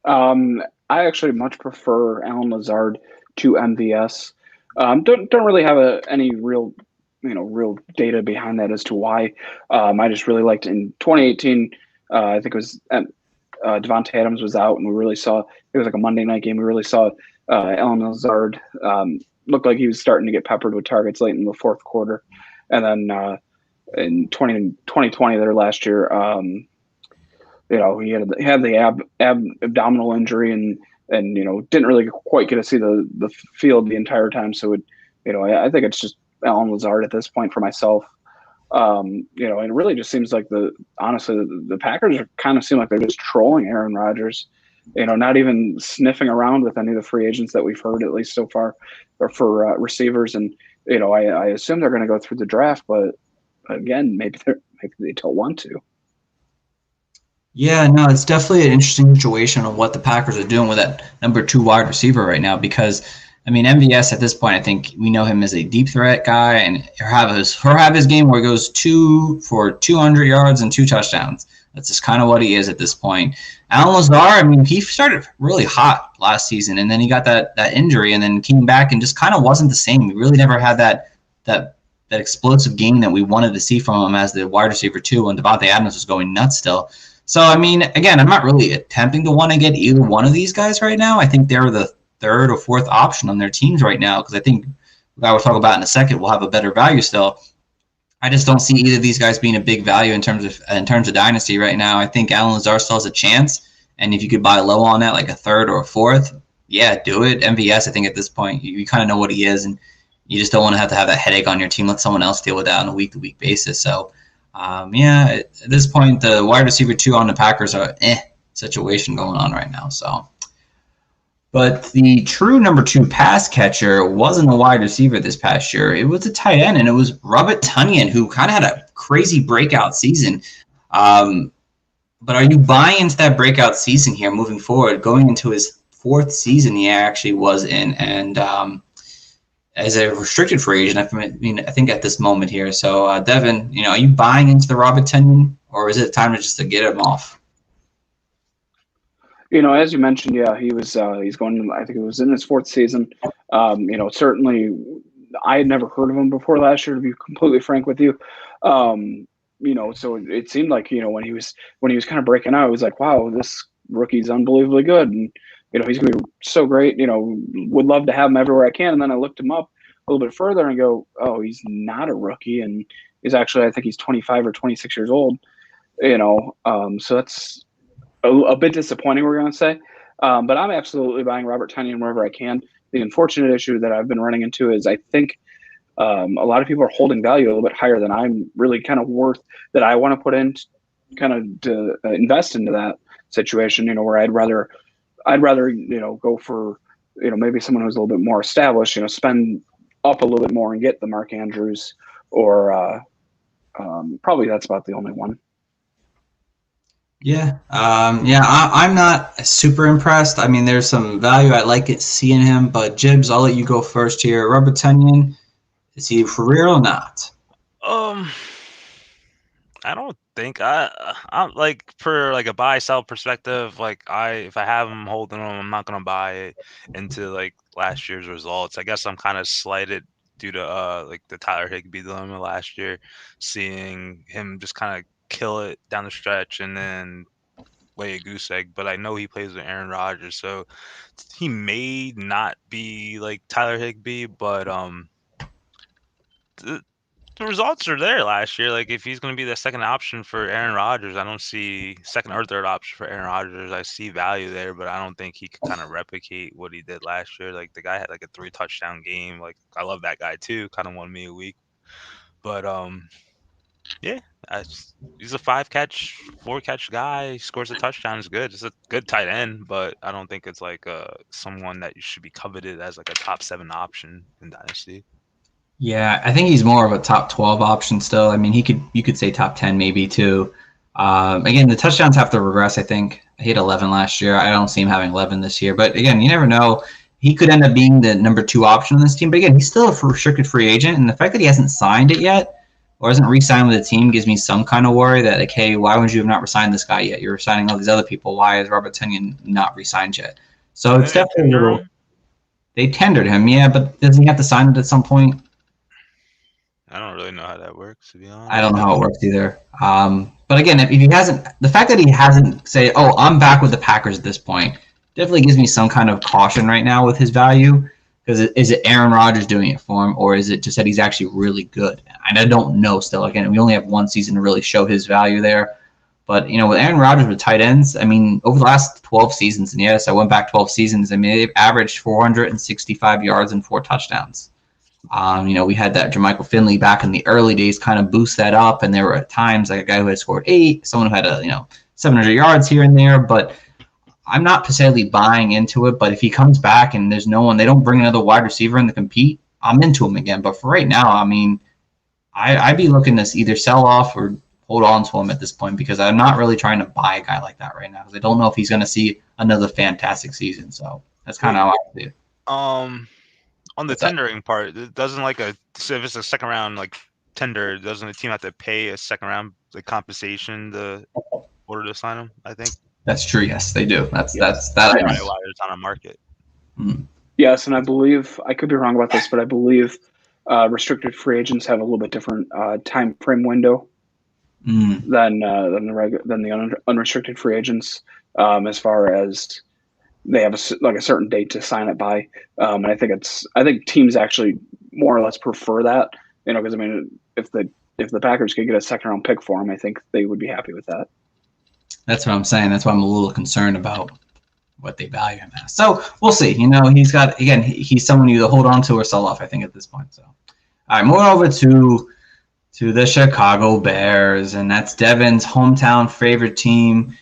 I actually much prefer Alan Lazard to MVS. Don't really have any real data behind that as to why. I just really liked in 2018. I think it was Devonte Adams was out, and we really saw it was like a Monday night game. We really saw Alan Lazard. Looked like he was starting to get peppered with targets late in the fourth quarter. And then in 2020, there last year, he had the abdominal injury and didn't really quite get to see the field the entire time. So I think it's just Alan Lazard at this point for myself. And it really just seems like honestly the Packers kind of seem like they're just trolling Aaron Rodgers. Not even sniffing around with any of the free agents that we've heard, at least so far, or for receivers. And, I assume they're going to go through the draft, but again, maybe they don't want to. Yeah, no, it's definitely an interesting situation of what the Packers are doing with that number 2 wide receiver right now, because, I mean, MVS at this point, I think we know him as a deep threat guy, and he'll have his game where he goes 2 for 200 yards and 2 touchdowns. That's just kind of what he is at this point. Alan Lazard, I mean, he started really hot last season, and then he got that injury, and then came back and just kind of wasn't the same. We really never had that explosive game that we wanted to see from him as the wide receiver 2 when Devonte Adams was going nuts still. So, I mean, again, I'm not really attempting to want to get either one of these guys right now. I think they're the 3rd or 4th option on their teams right now, because I think the guy we'll talk about in a second will have a better value still. I just don't see either of these guys being a big value in terms of Dynasty right now. I think Alan Lazard still has a chance, and if you could buy low on that, like a 3rd or a 4th, yeah, do it. MVS, I think at this point, you kind of know what he is, and you just don't want to have that headache on your team. Let someone else deal with that on a week-to-week basis. So, at this point, the wide receiver 2 on the Packers are situation going on right now. So, but the true number 2 pass catcher wasn't a wide receiver this past year. It was a tight end, and it was Robert Tonyan, who kind of had a crazy breakout season. But are you buying into that breakout season here moving forward, going into his 4th season he actually was in, and as a restricted free agent, I think at this moment here. So, Devin, are you buying into the Robert Tonyan, or is it time to get him off? As you mentioned, yeah, he's going. I think it was in his 4th season. Certainly, I had never heard of him before last year, to be completely frank with you. So it seemed like when he was kind of breaking out, it was like, wow, this rookie's unbelievably good, and he's going to be so great. Would love to have him everywhere I can. And then I looked him up a little bit further and go, oh, he's not a rookie, and he's actually, I think he's 25 or 26 years old. So that's a bit disappointing, we're going to say. But I'm absolutely buying Robert Tonyan wherever I can. The unfortunate issue that I've been running into is I think a lot of people are holding value a little bit higher than I'm really kind of worth, that I want to put in kind of to invest into that situation, where I'd rather go for, maybe someone who's a little bit more established, spend up a little bit more and get the Mark Andrews, or probably that's about the only one. Yeah. I'm not super impressed. I mean, there's some value. I like seeing him, but Jibs, I'll let you go first here. Robert Tonyan, is he for real or not? I don't think I'm like for like a buy sell perspective. Like if I have him holding him, I'm not gonna buy it into like last year's results. I guess I'm kind of slighted due to like the Tyler Higbee dilemma last year, seeing him just kind of kill it down the stretch and then lay a goose egg. But I know he plays with Aaron Rodgers, so he may not be like Tyler Higbee, but the results are there last year. Like if he's going to be the second option for Aaron Rodgers, I don't see second or third option for Aaron Rodgers. I see value there, but I don't think he could kind of replicate what he did last year. Like the guy had like a 3 touchdown game. Like I love that guy too. Kind of won me a week, but yeah, he's a 4 catch guy. He scores a touchdown. Is good. It's a good tight end, but I don't think it's like someone that you should be coveted as like a top 7 option in Dynasty. Yeah, I think he's more of a top 12 option still. I mean, you could say top 10 maybe too. Again, the touchdowns have to regress, I think. He had 11 last year. I don't see him having 11 this year. But again, you never know. He could end up being the number 2 option on this team. But again, he's still a restricted free agent. And the fact that he hasn't signed it yet or hasn't re-signed with the team gives me some kind of worry that, like, hey, why would you have not re-signed this guy yet? You're signing all these other people. Why is Robert Tonyan not re-signed yet? So it's definitely a little – they tendered him, yeah, but doesn't he have to sign it at some point? I don't really know how that works, to be honest. I don't know how it works either. But again, if he hasn't, the fact that he hasn't say, "Oh, I'm back with the Packers" at this point, definitely gives me some kind of caution right now with his value. Because is it Aaron Rodgers doing it for him, or is it just that he's actually really good? And I don't know still. Again, we only have one season to really show his value there. But with Aaron Rodgers with tight ends, I mean, over the last 12 seasons, and yes, I went back 12 seasons. I mean, they've averaged 465 yards and 4 touchdowns. We had that Jermichael Finley back in the early days kind of boost that up, and there were times like a guy who had scored 8, someone who had 700 yards here and there. But I'm not necessarily buying into it. But if he comes back and there's no one, they don't bring another wide receiver in to compete, I'm into him again. But for right now, I mean, I'd be looking to either sell off or hold on to him at this point because I'm not really trying to buy a guy like that right now because I don't know if he's going to see another fantastic season. So that's kind of how I see it. On the tendering part, it doesn't if it's a second round tender, doesn't the team have to pay a second round compensation to order to sign him? I think that's true. Yes, they do. That's why it's on a market. Mm-hmm. Yes, and I believe I could be wrong about this, but I believe restricted free agents have a little bit different time frame window than the unrestricted free agents as far as. They have a certain date to sign it by, and I think teams actually more or less prefer that, because I mean, if the Packers could get a second round pick for him, I think they would be happy with that. That's what I'm saying. That's why I'm a little concerned about what they value him as. So we'll see. He's someone you either hold on to or sell off. I think at this point. So, all right, moving over to the Chicago Bears, and that's Devin's hometown favorite team.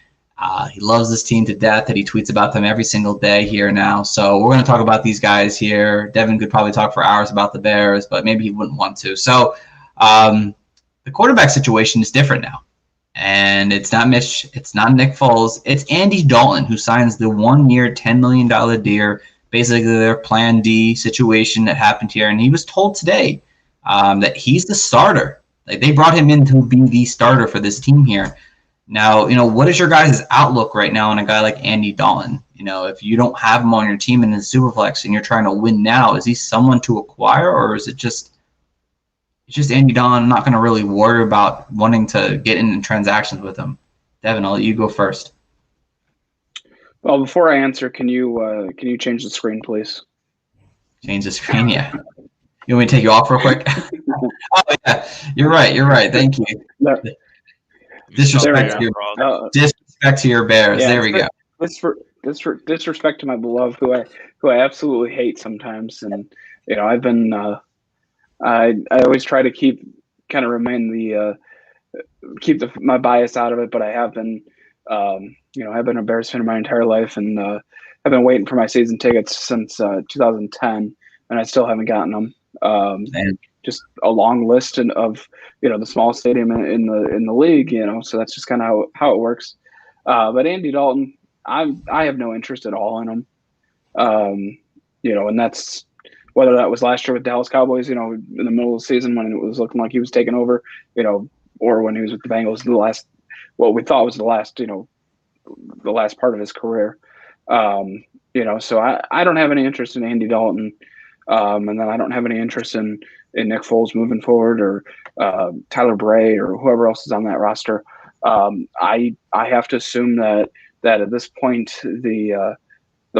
He loves this team to death that he tweets about them every single day here now. So we're going to talk about these guys here. Devin could probably talk for hours about the Bears, but maybe he wouldn't want to. So the quarterback situation is different now. And it's not Mitch. It's not Nick Foles. It's Andy Dalton who signs the 1-year, $10 million deal, basically their plan D situation that happened here. And he was told today that he's the starter. Like they brought him in to be the starter for this team here. Now, what is your guys' outlook right now on a guy like Andy Dalton? If you don't have him on your team in the Superflex and you're trying to win now, is he someone to acquire, or is it just Andy Dalton? I'm not going to really worry about wanting to get into transactions with him. Devin, I'll let you go first. Well, before I answer, can you change the screen, please? Change the screen, yeah. You want me to take you off real quick? Oh, yeah. You're right. Thank you. Disrespect to your Bears. Yeah, there we go. Disrespect to my beloved, who I absolutely hate sometimes, and I've been I always try to keep my bias out of it, but I have been I've been a Bears fan my entire life, and I've been waiting for my season tickets since 2010, and I still haven't gotten them. Just a long list of the smallest stadium in the league, so that's just kind of how it works. But Andy Dalton, I have no interest at all in him. And that's whether that was last year with Dallas Cowboys, in the middle of the season when it was looking like he was taking over, or when he was with the Bengals, what we thought was the last part of his career. So I don't have any interest in Andy Dalton, and then I don't have any interest in Nick Foles moving forward, or Tyler Bray, or whoever else is on that roster. I have to assume that at this point the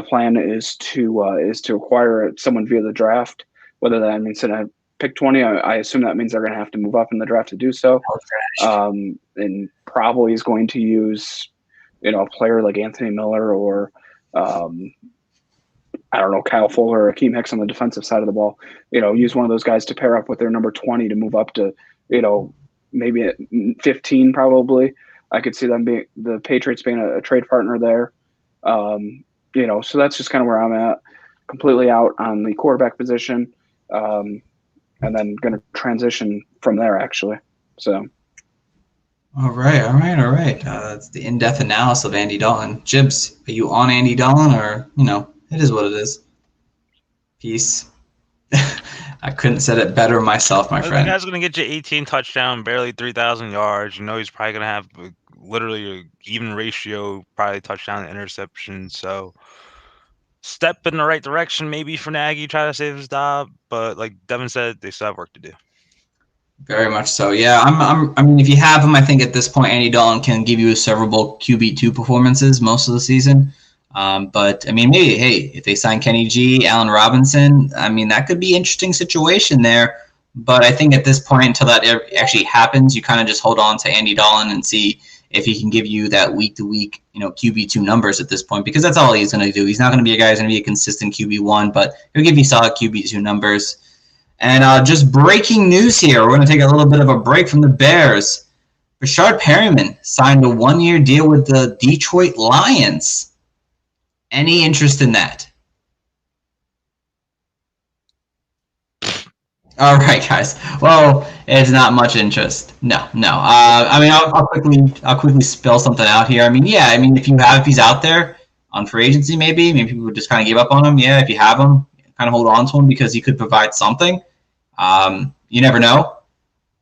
plan is to acquire someone via the draft. Whether that means that pick 20, I assume that means they're going to have to move up in the draft to do so. And probably is going to use, a player like Anthony Miller, or I don't know, Kyle Fuller or Akeem Hicks on the defensive side of the ball. Use one of those guys to pair up with their number 20 to move up to, maybe at 15 probably. I could see the Patriots being a trade partner there. So that's just kind of where I'm at. Completely out on the quarterback position, and then going to transition from there, actually. So. All right. That's the in-depth analysis of Andy Dalton. Jibs, are you on Andy Dalton, or, it is what it is? Peace. I couldn't have said it better myself, my friend. The guy's going to get you 18 touchdowns, barely 3,000 yards. He's probably going to have literally an even ratio, probably touchdown to interception. So step in the right direction, maybe for Nagy, try to save his job. But like Devin said, they still have work to do. Very much so. Yeah, I mean, if you have him, I think at this point, Andy Dalton can give you several QB2 performances most of the season. But I mean, maybe, hey, if they sign Kenny G, Allen Robinson, I mean, that could be an interesting situation there. But I think at this point, until that actually happens, you kind of just hold on to Andy Dalton and see if he can give you that week-to-week, QB2 numbers at this point, because that's all he's going to do. He's not going to be a guy who's going to be a consistent QB1, but he'll give you solid QB2 numbers. And just breaking news here, we're going to take a little bit of a break from the Bears. Rashard Perriman signed a one-year deal with the Detroit Lions. Any interest in that? All right, guys. Well, it's not much interest. No. I mean, I'll quickly spell something out here. I mean, yeah. I mean, if he's out there on free agency, maybe people would just kind of give up on him. Yeah, if you have him, kind of hold on to him because he could provide something. You never know.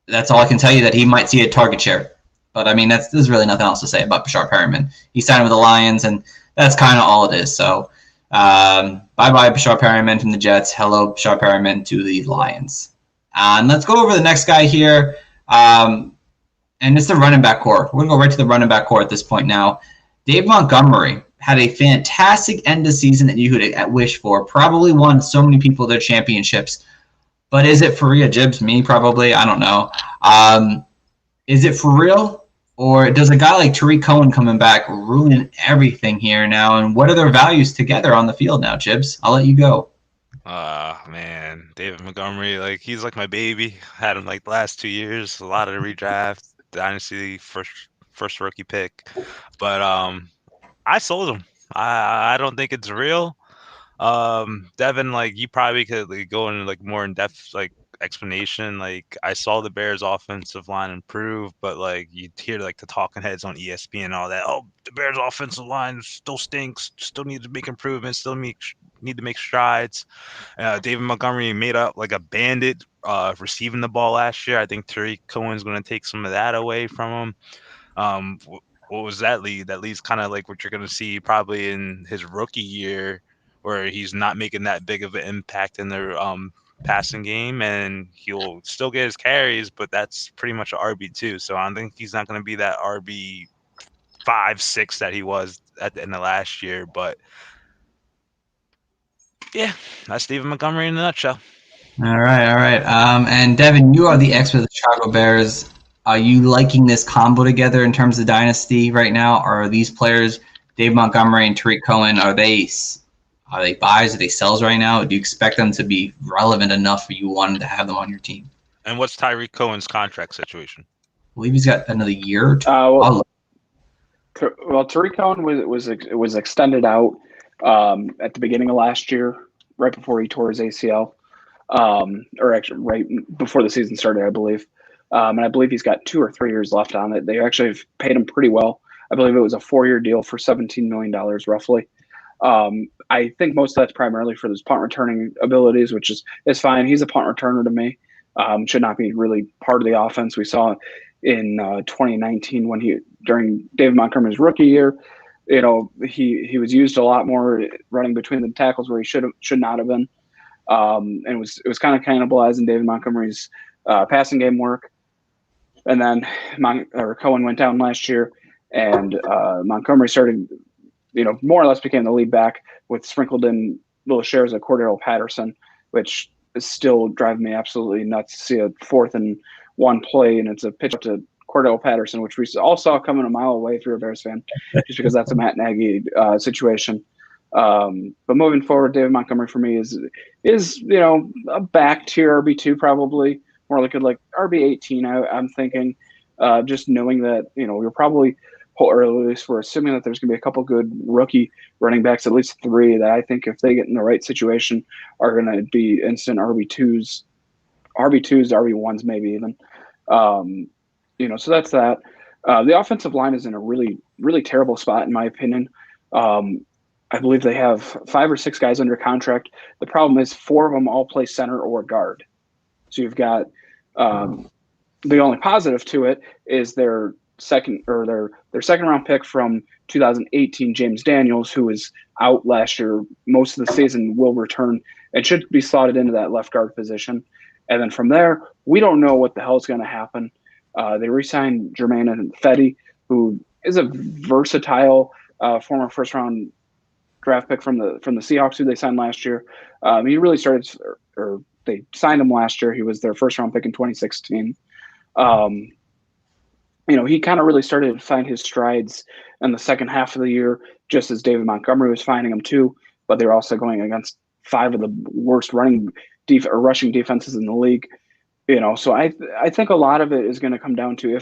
That's all I can tell you, that he might see a target share. But I mean, there's really nothing else to say about Rashard Perriman. He signed with the Lions, and that's kind of all it is. So, bye-bye, Rashard Perriman from the Jets. Hello, Rashard Perriman to the Lions. And let's go over the next guy here. And it's the running back core. We're going to go right to the running back core at this point now. Dave Montgomery had a fantastic end of season that you could wish for. Probably won so many people their championships. But is it for real? Jibs, me, probably. I don't know. Is it for real? Or does a guy like Tariq Cohen coming back ruin everything here now? And what are their values together on the field now, Jibs? I'll let you go. Man, David Montgomery, he's like my baby. Had him the last 2 years, a lot of redraft, Dynasty, first rookie pick. But I sold him. I don't think it's real. Devin, you probably could go into more in depth explanation. I saw the Bears offensive line improve, but you hear the talking heads on ESPN and all that. Oh, the Bears offensive line still stinks, still need to make improvements, still need to make strides. David Montgomery made up a bandit receiving the ball last year. I think Tariq Cohen's going to take some of that away from him. What was that lead? That leads kind of what you're going to see probably in his rookie year, where he's not making that big of an impact in their passing game, and he'll still get his carries, but that's pretty much an RB2. So I don't think he's not going to be that RB 5-6 that he was at the end of last year. But yeah, that's Stephen Montgomery in a nutshell. All right. And Devin, you are the expert of the Chicago Bears. Are you liking this combo together in terms of Dynasty right now? Or are these players, Dave Montgomery and Tariq Cohen, are they buys? Are they sells right now? Do you expect them to be relevant enough for you wanting to have them on your team? And what's Tariq Cohen's contract situation? I believe he's got another year or two. Tariq Cohen was extended out at the beginning of last year, right before he tore his ACL, or actually right before the season started, I believe. And I believe he's got 2 or 3 years left on it. They actually have paid him pretty well. I believe it was a 4-year deal for $17 million roughly. I think most of that's primarily for his punt returning abilities, which is fine. He's a punt returner to me. Should not be really part of the offense. We saw, in 2019 during David Montgomery's rookie year. He was used a lot more running between the tackles where he should not have been, and it was kind of cannibalizing David Montgomery's passing game work. And then Cohen went down last year, and Montgomery started, more or less became the lead back with sprinkled in little shares of Cordero Patterson, which is still driving me absolutely nuts to see a 4th and 1 play, and it's a pitch up to Cordell Patterson, which we all saw coming a mile away if you're a Bears fan, just because that's a Matt Nagy situation. But moving forward, David Montgomery for me is a back tier RB2, probably more like RB 18. I'm thinking, just knowing that we're probably, or at least we're assuming that there's going to be a couple good rookie running backs, at least 3 that I think if they get in the right situation are going to be instant RB2s, RB1s, maybe even. So that's that. The offensive line is in a really, really terrible spot, in my opinion. I believe they have 5 or 6 guys under contract. The problem is 4 of them all play center or guard. So you've got the only positive to it is their second round pick from 2018, James Daniels, who was out last year most of the season, will return and should be slotted into that left guard position. And then from there, we don't know what the hell is going to happen. They re-signed Jermaine Fetty, who is a versatile former first-round draft pick from the Seahawks, who they signed last year. He really started, or they signed him last year. He was their first-round pick in 2016. He kind of really started to find his strides in the second half of the year, just as David Montgomery was finding him too. But they were also going against 5 of the worst rushing defenses in the league. So I think a lot of it is going to come down to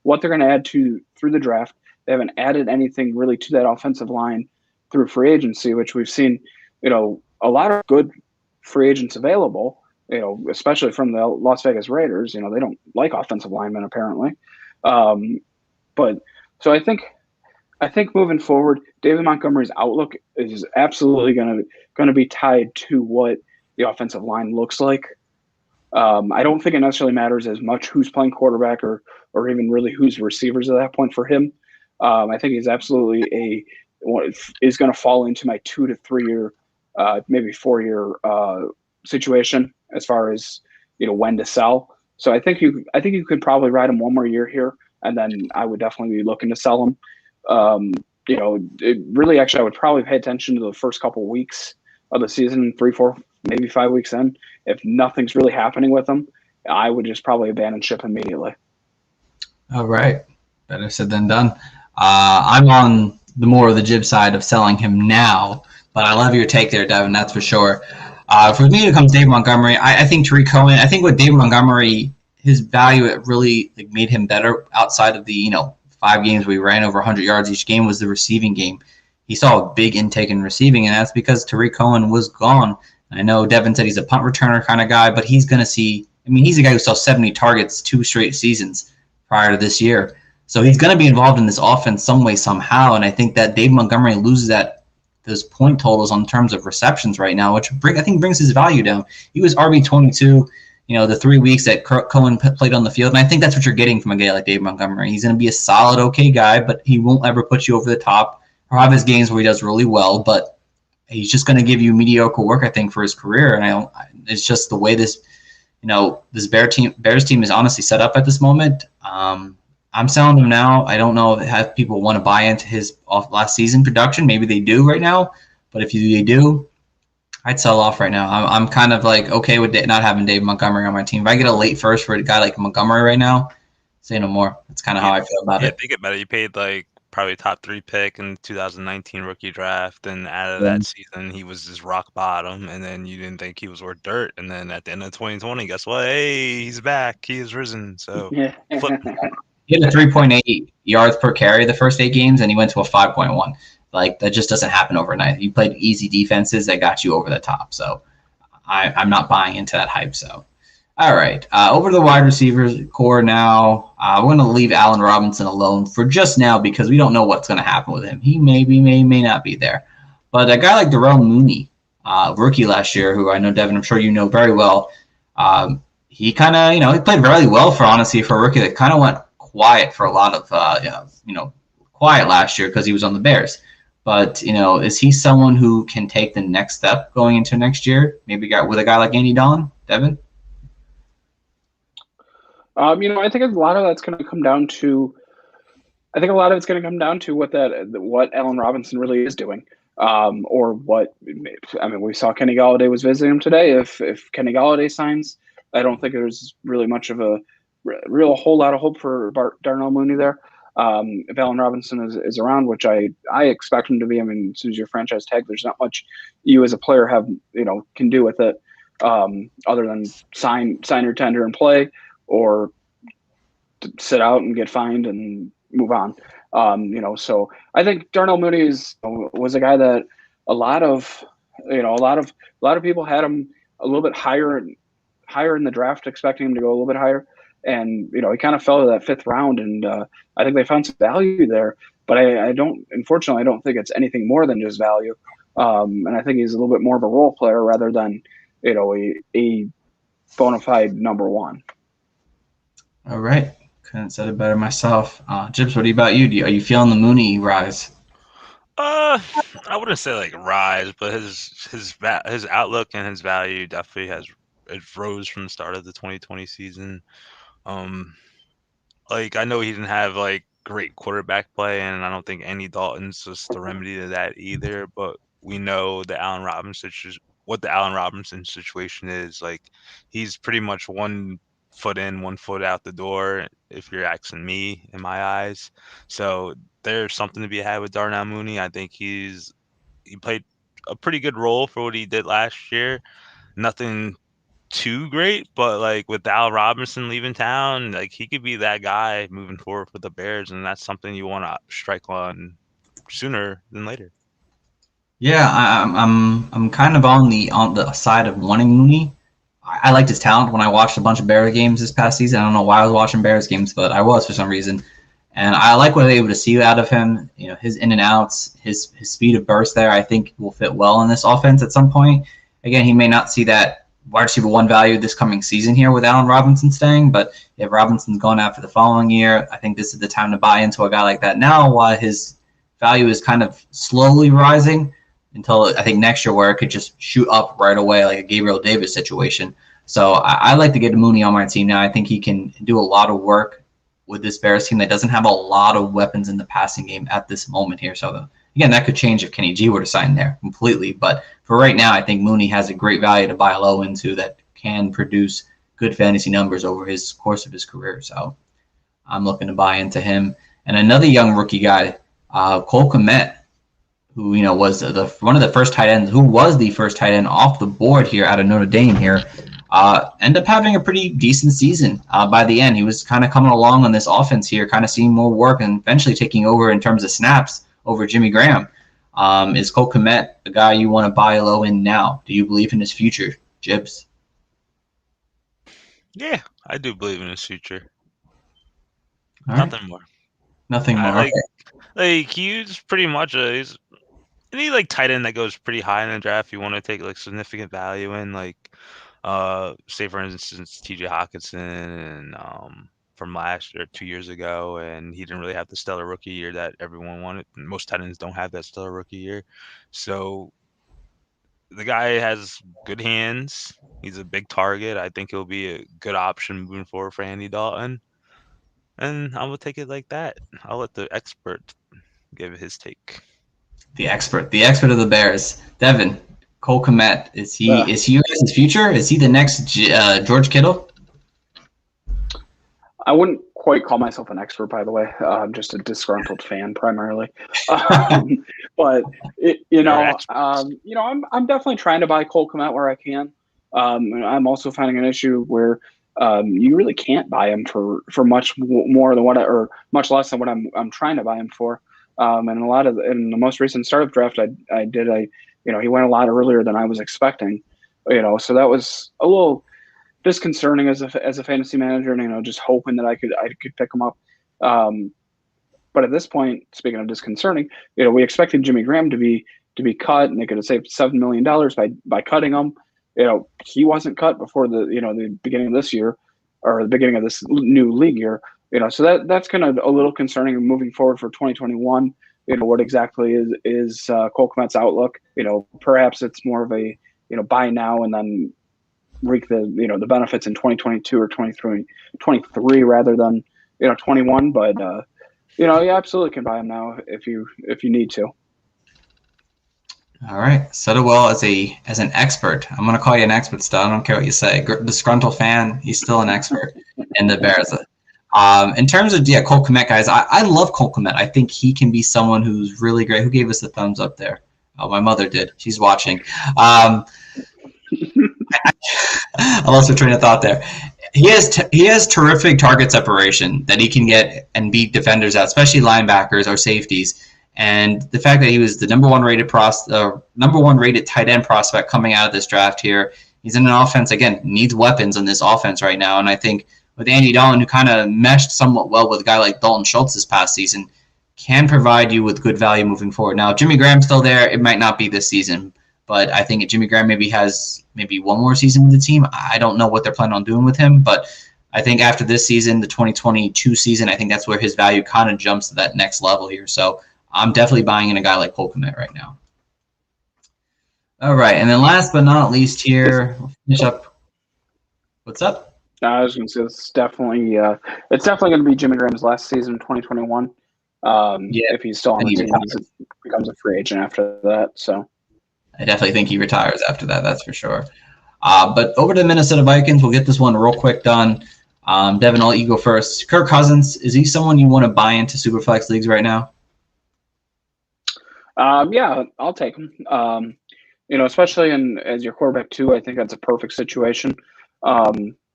what they're going to add through the draft. They haven't added anything really to that offensive line through free agency, which we've seen, a lot of good free agents available, especially from the Las Vegas Raiders. They don't like offensive linemen apparently. But so I think moving forward, David Montgomery's outlook is absolutely going to be tied to what the offensive line looks like. I don't think it necessarily matters as much who's playing quarterback or even really who's receivers at that point for him. I think he's absolutely is going to fall into my 2 to 3 year, maybe 4 year situation as far as when to sell. So I think you could probably ride him 1 more year here, and then I would definitely be looking to sell him. Really, actually, I would probably pay attention to the first couple of weeks of the season, 3, 4, maybe 5 weeks in. If nothing's really happening with him, I would just probably abandon ship immediately. All right. Better said than done. I'm on the more of the jib side of selling him now, but I love your take there, Devin, that's for sure. For me, it comes David Montgomery. I think Tariq Cohen, I think with David Montgomery, his value, it really made him better outside of the 5 games we ran over 100 yards each game was the receiving game. He saw a big intake in receiving, and that's because Tariq Cohen was gone. I know Devin said he's a punt returner kind of guy, but he's going to see – he's a guy who saw 70 targets 2 straight seasons prior to this year. So he's going to be involved in this offense some way, somehow, and I think that David Montgomery loses those point totals on terms of receptions right now, which I think brings his value down. He was RB22, the 3 weeks that Cohen played on the field, and I think that's what you're getting from a guy like David Montgomery. He's going to be a solid, okay guy, but he won't ever put you over the top or have his games where he does really well, but he's just going to give you mediocre work, I think, for his career. And it's just the way this Bears team is honestly set up at this moment. I'm selling him now. I don't know if people want to buy into his last season production. Maybe they do right now, but if they do, I'd sell off right now. I'm kind of okay with not having Dave Montgomery on my team. If I get a late first for a guy like Montgomery right now, say no more. That's kind of how I feel about it. Yeah, think about it. You paid probably top 3 pick in 2019 rookie draft, and out of that season he was just rock bottom, and then you didn't think he was worth dirt, and then at the end of 2020, guess what? Hey, he's back. He has risen. So flip. He had a 3.8 yards per carry the first 8 games, and he went to a 5.1. That just doesn't happen overnight. You played easy defenses that got you over the top. So I'm not buying into that hype. So all right, over to the wide receivers core now. We're going to leave Allen Robinson alone for just now because we don't know what's going to happen with him. He may not be there. But a guy like Darrell Mooney, rookie last year, who I know, Devin, I'm sure you know very well, he kind of, he played really well for a rookie that kind of went quiet for a lot of, quiet last year because he was on the Bears. But, is he someone who can take the next step going into next year? Maybe with a guy like Andy Dalton, Devin? I think a lot of that's going to come down to. I think a lot of it's going to come down to what Allen Robinson really is doing, or what. I mean, we saw Kenny Golladay was visiting him today. If Kenny Golladay signs, I don't think there's really much of a whole lot of hope for Darnell Mooney there. If Allen Robinson is around, which I expect him to be. I mean, as soon as you're franchise tag, there's not much you as a player can do with it, other than sign your tender and play, or sit out and get fined and move on. So I think Darnell Mooney was a guy that a lot of people had him a little bit higher in the draft, expecting him to go a little bit higher. And, he kind of fell to that 5th round, and I think they found some value there. But unfortunately, I don't think it's anything more than just value. And I think he's a little bit more of a role player rather than, a bona fide number one. All right. Couldn't have said it better myself. Jips, what about you? Are you feeling the Mooney rise? I wouldn't say like rise, but his outlook and his value definitely it rose from the start of the 2020 season. I know he didn't have like great quarterback play, and I don't think Andy Dalton's just the remedy to that either. But we know what the Allen Robinson situation is. Like, he's pretty much 1 foot in, 1 foot out the door, if you're asking me, in my eyes. So there's something to be had with Darnell Mooney. I think he played a pretty good role for what he did last year. Nothing too great, but like with Al Robinson leaving town, like he could be that guy moving forward for the Bears, and that's something you want to strike on sooner than later. Yeah, I'm kind of on the side of wanting Mooney. I liked his talent when I watched a bunch of Bears games this past season. I don't know why I was watching Bears games, but I was for some reason. And I like what I was able to see out of him. His in and outs, his speed of burst there, I think will fit well in this offense at some point. Again, he may not see that wide receiver 1 value this coming season here with Allen Robinson staying, but if Robinson's gone after the following year, I think this is the time to buy into a guy like that now, while his value is kind of slowly rising until I think next year, where it could just shoot up right away like a Gabriel Davis situation. So I like to get Mooney on my team now. I think he can do a lot of work with this Bears team that doesn't have a lot of weapons in the passing game at this moment here. So again, that could change if Kenny G were to sign there completely. But for right now, I think Mooney has a great value to buy low into that can produce good fantasy numbers over his course of his career. So I'm looking to buy into him. And another young rookie guy, Cole Kamet, who was one of the first tight ends, who was the first tight end off the board here out of Notre Dame here, ended up having a pretty decent season by the end. He was kind of coming along on this offense here, kind of seeing more work and eventually taking over in terms of snaps over Jimmy Graham. Is Cole Kamet a guy you want to buy low in now? Do you believe in his future, Jibs? Yeah, I do believe in his future. Nothing more. Like he's pretty much he's any like tight end that goes pretty high in the draft. You want to take like significant value in, like say for instance TJ Hawkinson and from last year, 2 years ago, and he didn't really have the stellar rookie year that everyone wanted. Most tight ends don't have that stellar rookie year. So the guy has good hands. He's a big target. I think he'll be a good option moving forward for Andy Dalton. And I'm going to take it like that. I'll let the expert give his take. The expert of the Bears. Devin, Cole Kamet, is he his future? Is he the next George Kittle? I wouldn't quite call myself an expert, by the way. I'm just a disgruntled fan primarily. But I'm definitely trying to buy Cole Kamet where I can. I'm also finding an issue where you really can't buy him for much more than or much less than what I'm trying to buy him for. And in the most recent startup draft he went a lot earlier than I was expecting. So that was a little disconcerting as a fantasy manager, and just hoping that I could pick him up. But at this point, speaking of disconcerting, we expected Jimmy Graham to be cut, and they could have saved $7 million by cutting him. he wasn't cut before the beginning of this year or the beginning of this new league year. So that's kind of a little concerning moving forward for 2021. What exactly is Cole Kmet's outlook? Perhaps it's more of a buy now and then reap the benefits in 2022 or 23 rather than 21. But you absolutely can buy him now if you need to. All right, Settlewell as an expert. I'm going to call you an expert still. I don't care what you say. Disgruntled fan, he's still an expert in the Bears. In terms of Cole Kmet, guys, I love Cole Kmet. I think he can be someone who's really great. Who gave us the thumbs up there? Oh, my mother did. She's watching. I lost my train of thought there. He has terrific target separation that he can get and beat defenders out, especially linebackers or safeties. And the fact that he was the number one rated tight end prospect coming out of this draft here, he's in an offense, again, needs weapons in this offense right now. And I think with Andy Dalton, who kind of meshed somewhat well with a guy like Dalton Schultz this past season, can provide you with good value moving forward. Now, if Jimmy Graham's still there, it might not be this season. But I think Jimmy Graham has one more season with the team. I don't know what they're planning on doing with him, but I think after this season, the 2022 season, I think that's where his value kind of jumps to that next level here. So I'm definitely buying in a guy like Cole Kmet right now. All right, and then last but not least here, we'll finish up. What's up? I was going to say it's definitely going to be Jimmy Graham's last season in 2021. If he's still on the team, he becomes a free agent after that. So I definitely think he retires after that. That's for sure. But over to the Minnesota Vikings, we'll get this one real quick done. Devin, I'll let you go first. Kirk Cousins, is he someone you want to buy into Superflex leagues right now? Yeah, I'll take him. Especially as your quarterback too, I think that's a perfect situation.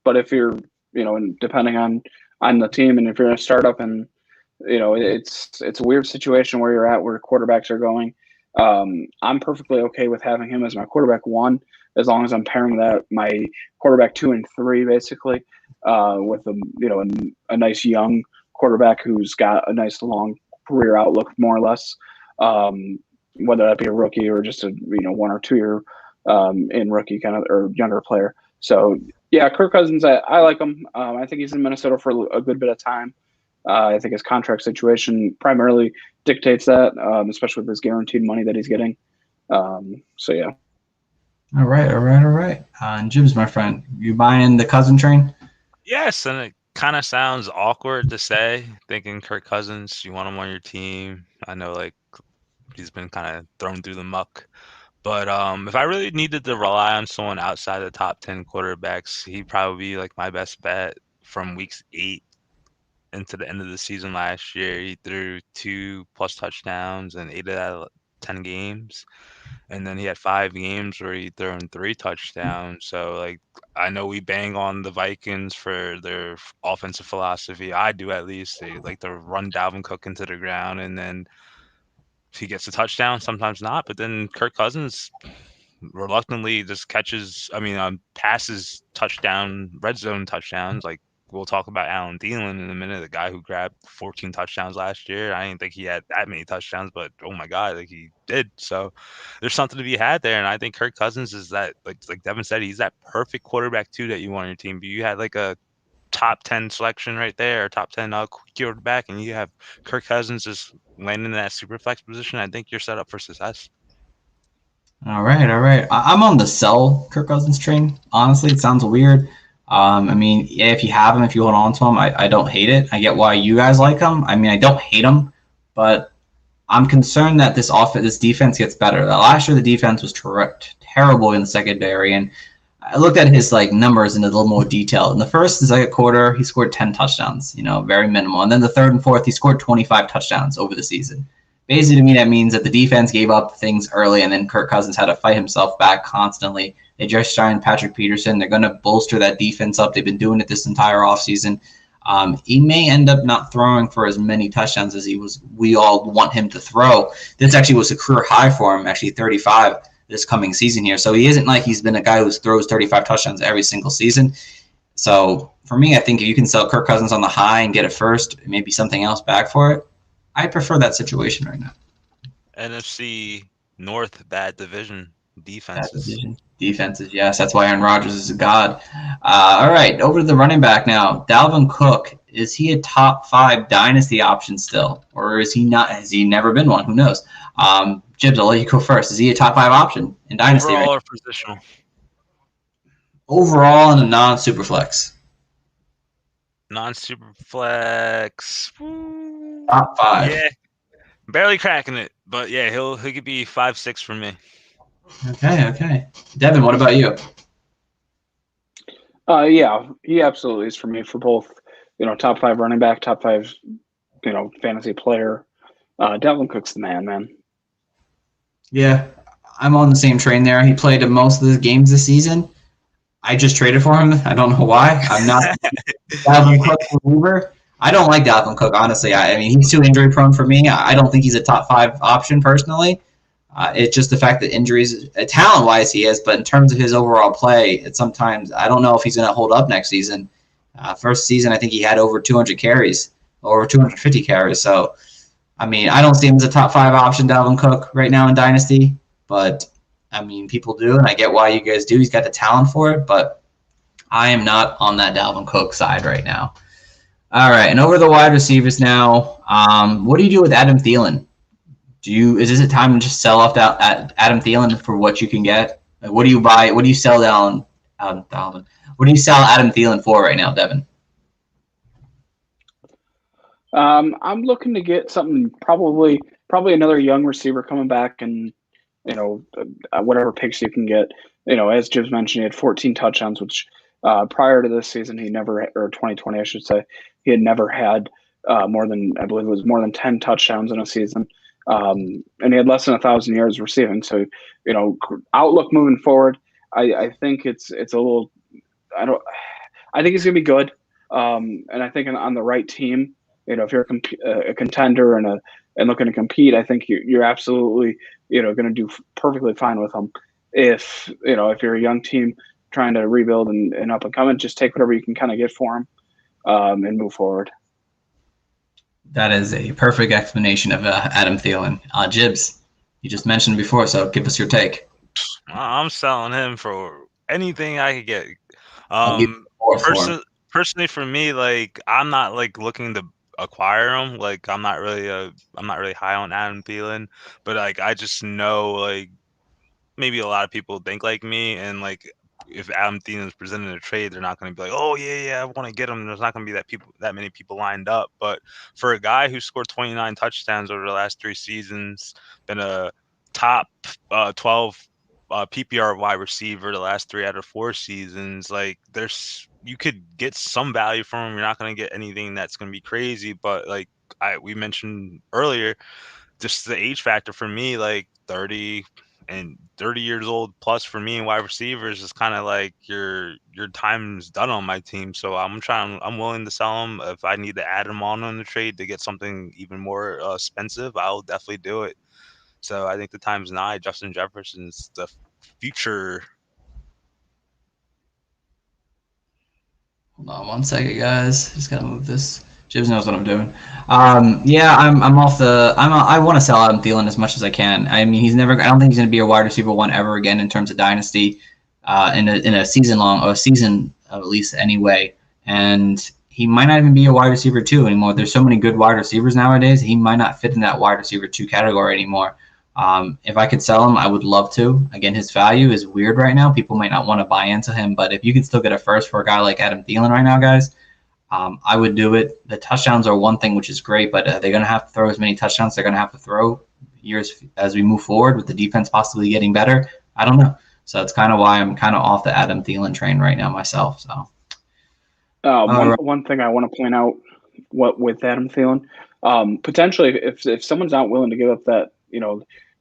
But if you're, and depending on the team, and if you're in a startup, and it's a weird situation where you're at, where quarterbacks are going. I'm perfectly okay with having him as my quarterback 1, as long as I'm pairing that my quarterback 2 and 3 basically with a nice young quarterback who's got a nice long career outlook, more or less. Whether that be a rookie or just a 1 or 2 year in rookie kind of or younger player. So yeah, Kirk Cousins, I like him. I think he's in Minnesota for a good bit of time. I think his contract situation primarily dictates that, especially with his guaranteed money that he's getting. So yeah. All right. And Jim's my friend. You buying the Cousin train? Yes, and it kind of sounds awkward to say, thinking Kirk Cousins, you want him on your team. I know, he's been kind of thrown through the muck. But if I really needed to rely on someone outside the top 10 quarterbacks, he'd probably be my best bet from weeks 8 into the end of the season last year. He threw 2+ touchdowns in 8 out of 10 games. And then he had 5 games where he threw 3 touchdowns. So, I know we bang on the Vikings for their offensive philosophy. I do, at least. They like to run Dalvin Cook into the ground, and then he gets a touchdown, sometimes not. But then Kirk Cousins reluctantly just passes touchdown, red zone touchdowns. We'll talk about Alan Thielen in a minute, the guy who grabbed 14 touchdowns last year. I didn't think he had that many touchdowns, but oh my God, he did. So there's something to be had there. And I think Kirk Cousins is that, like Devin said, he's that perfect quarterback too that you want on your team. But you had a top 10 selection right there, or top 10 quarterback, and you have Kirk Cousins just landing in that super flex position. I think you're set up for success. All right. I'm on the sell Kirk Cousins train. Honestly, it sounds weird. If you have him, if you hold on to him, I don't hate it. I get why you guys like him. I don't hate him, but I'm concerned that this defense gets better. Last year, the defense was terrible in the secondary, and I looked at his numbers in a little more detail. In the first and second quarter, he scored 10 touchdowns, very minimal. And then the third and fourth, he scored 25 touchdowns over the season. Basically, to me, that means that the defense gave up things early, and then Kirk Cousins had to fight himself back constantly. They just signed Patrick Peterson. They're going to bolster that defense up. They've been doing it this entire offseason. He may end up not throwing for as many touchdowns as we all want him to throw. This actually was a career high for him, actually 35 this coming season here. So he isn't he's been a guy who throws 35 touchdowns every single season. So for me, I think if you can sell Kirk Cousins on the high and get it first, maybe something else back for it, I prefer that situation right now. NFC North, bad division. Defenses. Defenses, yes. That's why Aaron Rodgers is a god. All right, over to the running back now. Dalvin Cook, is he a top 5 dynasty option still? Or is he not? Has he never been one? Who knows? Jibs, I'll let you go first. Is he a top 5 option in dynasty? Overall or positional? Overall and a non-super flex. Non-super flex. Top 5. Yeah. Barely cracking it. But yeah, he could be 5-6 for me. Okay. Devin, what about you? Yeah, he absolutely is for me for both, top 5 running back, top 5, fantasy player. Devlin Cook's the man. Yeah, I'm on the same train there. He played most of the games this season. I just traded for him. I don't know why. I'm not Dalvin Cook reliever. I don't like Dalvin Cook, honestly. I mean, he's too injury prone for me. I don't think he's a top 5 option personally. It's just the fact that injuries, talent-wise he is, but in terms of his overall play, it's sometimes I don't know if he's going to hold up next season. First season, I think he had over 200 carries, over 250 carries. So, I mean, I don't see him as a top 5 option, Dalvin Cook, right now in Dynasty. But, I mean, people do, and I get why you guys do. He's got the talent for it, but I am not on that Dalvin Cook side right now. All right, and over the wide receivers now. What do you do with Adam Thielen? Is this a time to just sell off Adam Thielen for what you can get? Like, what do you buy? What do you sell down? Dalvin? What do you sell Adam Thielen for right now, Devin? I'm looking to get something probably another young receiver coming back, and whatever picks you can get. As Jibs mentioned, he had 14 touchdowns, which prior to this season he never, or 2020 I should say, he had never had more than 10 touchdowns in a season. And he had less than 1,000 yards receiving. So, outlook moving forward, I think it's a little. I think he's gonna be good. And I think on the right team, if you're a contender and looking to compete, I think you're absolutely going to do perfectly fine with him. If you're a young team trying to rebuild and up and coming, just take whatever you can kind of get for him and move forward. That is a perfect explanation of Adam Thielen. Jibs, you just mentioned before, so give us your take. I'm selling him for anything I could get. Personally, for me, like I'm not like looking to acquire him. Like I'm not really high on Adam Thielen, but like I just know like maybe a lot of people think like me, and like if Adam Thielen is presented a trade, they're not going to be like, oh yeah, I want to get him. There's not going to be that many people lined up. But for a guy who scored 29 touchdowns over the last 3 seasons, been a top 12 PPR wide receiver the last 3 out of 4 seasons, like you could get some value from him. You're not going to get anything that's going to be crazy, but like we mentioned earlier, just the age factor for me, like 30 years old plus for me and wide receivers is kind of like your time's done on my team. So I'm willing to sell him. If I need to add him on the trade to get something even more expensive, I'll definitely do it. So I think the time's nigh. Justin Jefferson's the future. Hold on 1 second, guys. Just gotta move this. Jibs knows what I'm doing. Yeah, I'm off the. I want to sell Adam Thielen as much as I can. I mean, I don't think he's going to be a wide receiver 1 ever again in terms of dynasty, in a season at least anyway. And he might not even be a wide receiver 2 anymore. There's so many good wide receivers nowadays. He might not fit in that wide receiver 2 category anymore. If I could sell him, I would love to. Again, his value is weird right now. People might not want to buy into him, but if you could still get a first for a guy like Adam Thielen right now, guys. I would do it. The touchdowns are one thing, which is great, but they're going to have to throw as many touchdowns they're going to have to throw years as we move forward with the defense possibly getting better. I don't know. So that's kind of why I'm kind of off the Adam Thielen train right now myself. So one thing I want to point out with Adam Thielen, potentially if someone's not willing to give up that,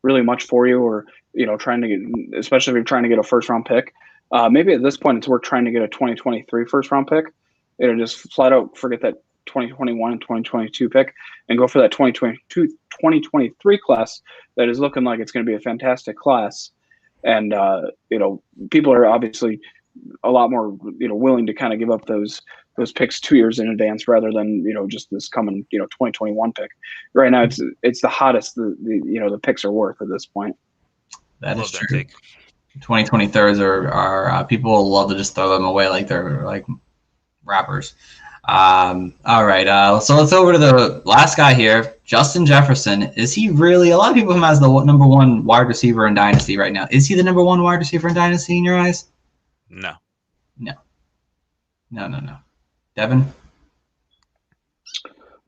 really much for you, or, trying to get, especially if you're trying to get a first round pick, maybe at this point it's worth trying to get a 2023 first round pick. Just flat out forget that 2021 and 2022 pick and go for that 2023 class that is looking like it's going to be a fantastic class. And, people are obviously a lot more, willing to kind of give up those picks 2 years in advance rather than, just this coming, 2021 pick. Right now, it's the hottest the picks are worth at this point. That Love is that true. take. 2023s are people will love to just throw them away like they're like rappers. All right. So let's over to the last guy here, Justin Jefferson. Is he really? A lot of people have him as the number one wide receiver in Dynasty right now. Is he the number one wide receiver in Dynasty in your eyes? No. No. Devin?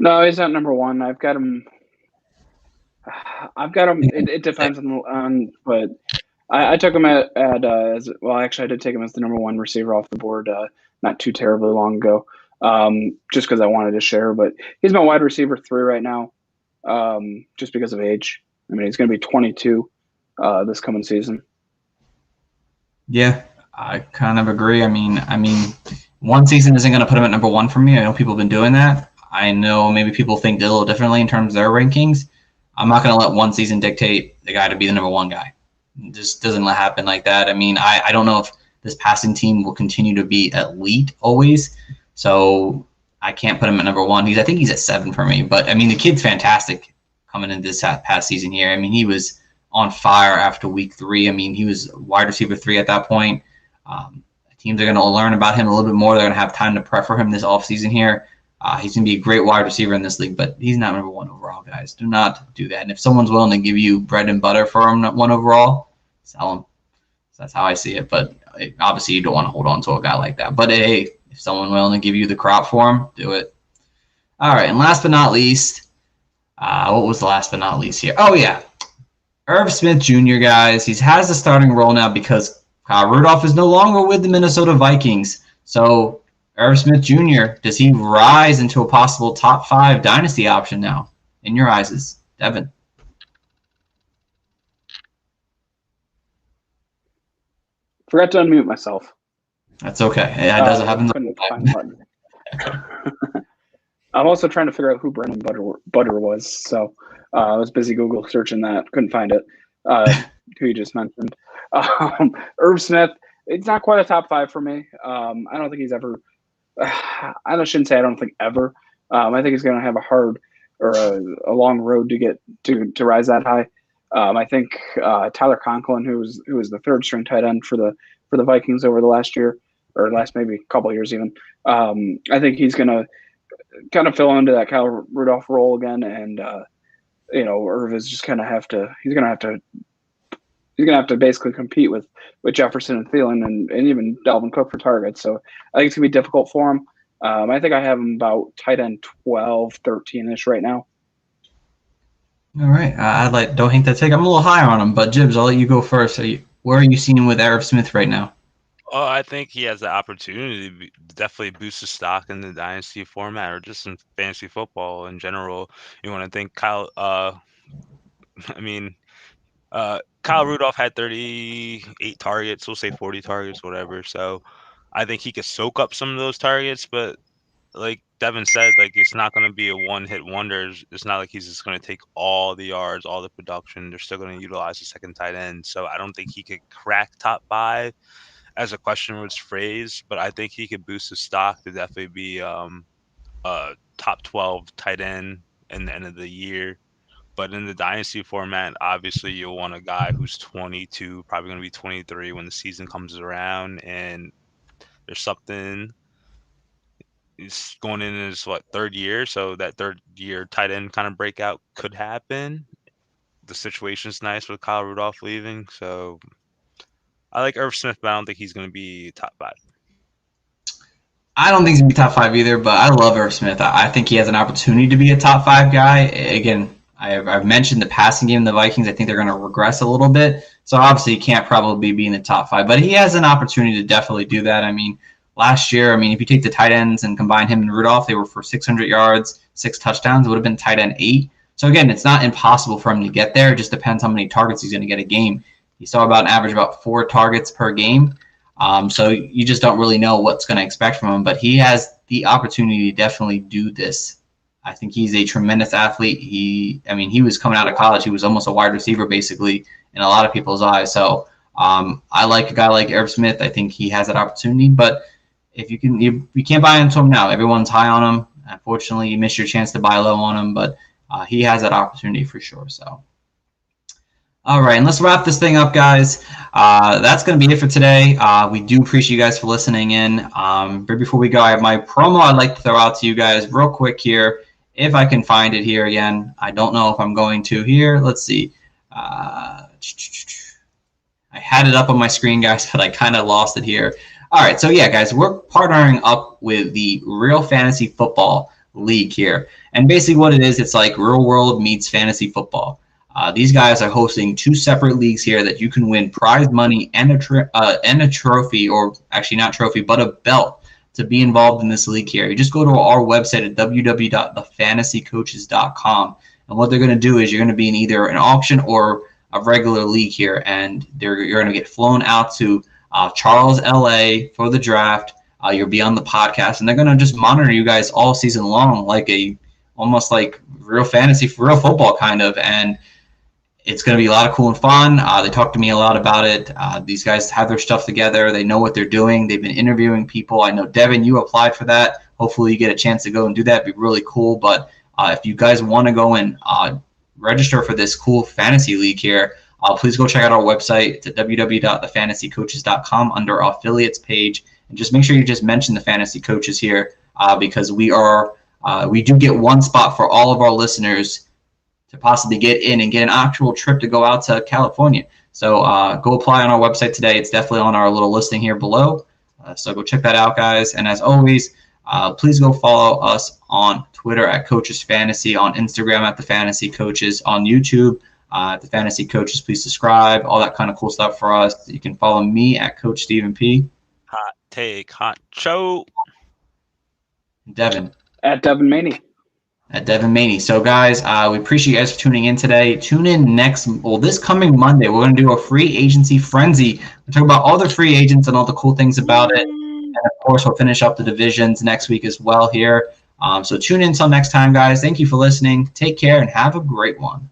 No, he's not number one. I've got him. It depends on, but I took him at well, actually, I did take him as the number one receiver off the board not too terribly long ago, just because I wanted to share. But he's my wide receiver 3 right now, just because of age. I mean, he's going to be 22 this coming season. Yeah, I kind of agree. I mean, one season isn't going to put him at number one for me. I know people have been doing that. I know maybe people think a little differently in terms of their rankings. I'm not going to let one season dictate the guy to be the number one guy. It just doesn't happen like that. I mean, I don't know if this passing team will continue to be elite always. So I can't put him at number one. I think he's at 7 for me. But, I mean, the kid's fantastic coming into this past season here. I mean, he was on fire after week 3. I mean, he was wide receiver 3 at that point. Teams are going to learn about him a little bit more. They're going to have time to prep for him this offseason here. He's going to be a great wide receiver in this league, but he's not number one overall, guys. Do not do that. And if someone's willing to give you bread and butter for him at 1 overall, sell him. So that's how I see it. But obviously, you don't want to hold on to a guy like that. But hey, if someone's willing to give you the crop for him, do it. All right, and last but not least, what was the last but not least here? Oh, yeah. Irv Smith Jr., guys. He has the starting role now because Kyle Rudolph is no longer with the Minnesota Vikings. So Irv Smith Jr., does he rise into a possible top 5 dynasty option now? In your eyes, Devin? Forgot to unmute myself. That's okay. Yeah, it doesn't happen. I'm also trying to figure out who Brendan Butter was, so I was busy Google searching that. Couldn't find it. Who you just mentioned. Irv Smith, it's not quite a top 5 for me. I don't think he's ever I shouldn't say I don't think ever. I think he's going to have a hard or a long road to get to rise that high. I think Tyler Conklin, who was the 3rd string tight end for the Vikings over the last year or last maybe couple of years even. I think he's going to kind of fill into that Kyle Rudolph role again, and Irv is just he's going to have to basically compete with Jefferson and Thielen and even Dalvin Cook for targets. So I think it's going to be difficult for him. I think I have him about tight end 12, 13-ish right now. All right. Don't hate that take. I'm a little higher on him, but Jibs, I'll let you go first. Where are you seeing with Irv Smith right now? Oh, I think he has the opportunity to definitely boost his stock in the dynasty format or just in fantasy football in general. You want to think Kyle Rudolph had 38 targets, we'll say 40 targets, whatever. So I think he could soak up some of those targets, but like Devin said, like it's not going to be a one-hit wonder. It's not like he's just going to take all the yards, all the production. They're still going to utilize the second tight end. So I don't think he could crack top 5 as a question was phrased, but I think he could boost his stock to definitely be a top 12 tight end in the end of the year. But in the dynasty format, obviously you'll want a guy who's 22, probably going to be 23 when the season comes around, and there's something. He's going in his 3rd year, so that 3rd year tight end kind of breakout could happen. The situation's nice with Kyle Rudolph leaving, so I like Irv Smith, but I don't think he's going to be top 5. I don't think he's going to be top 5 either, but I love Irv Smith. I think he has an opportunity to be a top 5 guy. Again, I've mentioned the passing game of the Vikings. I think they're going to regress a little bit. So obviously he can't probably be in the top 5, but he has an opportunity to definitely do that. I mean, last year, if you take the tight ends and combine him and Rudolph, they were for 600 yards, 6 touchdowns. It would have been tight end 8. So again, it's not impossible for him to get there. It just depends how many targets he's going to get a game. He saw about an average about 4 targets per game. So you just don't really know what's going to expect from him, but he has the opportunity to definitely do this. I think he's a tremendous athlete. He was coming out of college. He was almost a wide receiver, basically, in a lot of people's eyes. So I like a guy like Irv Smith. I think he has that opportunity. But if you can't buy into him now. Everyone's high on him. Unfortunately, you missed your chance to buy low on him. But he has that opportunity for sure. So, All right, and let's wrap this thing up, guys. That's going to be it for today. We do appreciate you guys for listening in. But before we go, I have my promo I'd like to throw out to you guys real quick here. If I can find it here again. I don't know if I'm going to here. Let's see. I had it up on my screen, guys, but I kind of lost it here. All right, so yeah, guys, we're partnering up with the Real Fantasy Football League here. And basically what it is, it's like real world meets fantasy football. These guys are hosting 2 separate leagues here that you can win prize money and a trophy, or actually not trophy, but a belt to be involved in this league here. You just go to our website at www.thefantasycoaches.com, and what they're going to do is you're going to be in either an auction or a regular league here, and you're going to get flown out to Charles, LA for the draft. You'll be on the podcast, and they're going to just monitor you guys all season long, like almost like real fantasy, real football kind of, and it's going to be a lot of cool and fun. They talk to me a lot about it. These guys have their stuff together. They know what they're doing. They've been interviewing people. I know, Devin, you applied for that. Hopefully you get a chance to go and do that. It'd be really cool. But if you guys want to go and register for this cool fantasy league here, please go check out our website. It's at www.thefantasycoaches.com under our affiliates page. And just make sure you just mention the fantasy coaches here because we do get one spot for all of our listeners to possibly get in and get an actual trip to go out to California. So go apply on our website today. It's definitely on our little listing here below. So go check that out, guys. And as always, please go follow us on Twitter at Coaches Fantasy, on Instagram at The Fantasy Coaches, on YouTube at The Fantasy Coaches. Please subscribe, all that kind of cool stuff for us. You can follow me at Coach Stephen P. Hot take, hot show. Devin. At Devin Maney. At Devin Maney. So, guys, we appreciate you guys for tuning in today. Tune in this coming Monday. We're going to do a free agency frenzy. We'll talk about all the free agents and all the cool things about it. And, of course, we'll finish up the divisions next week as well here. So tune in until next time, guys. Thank you for listening. Take care and have a great one.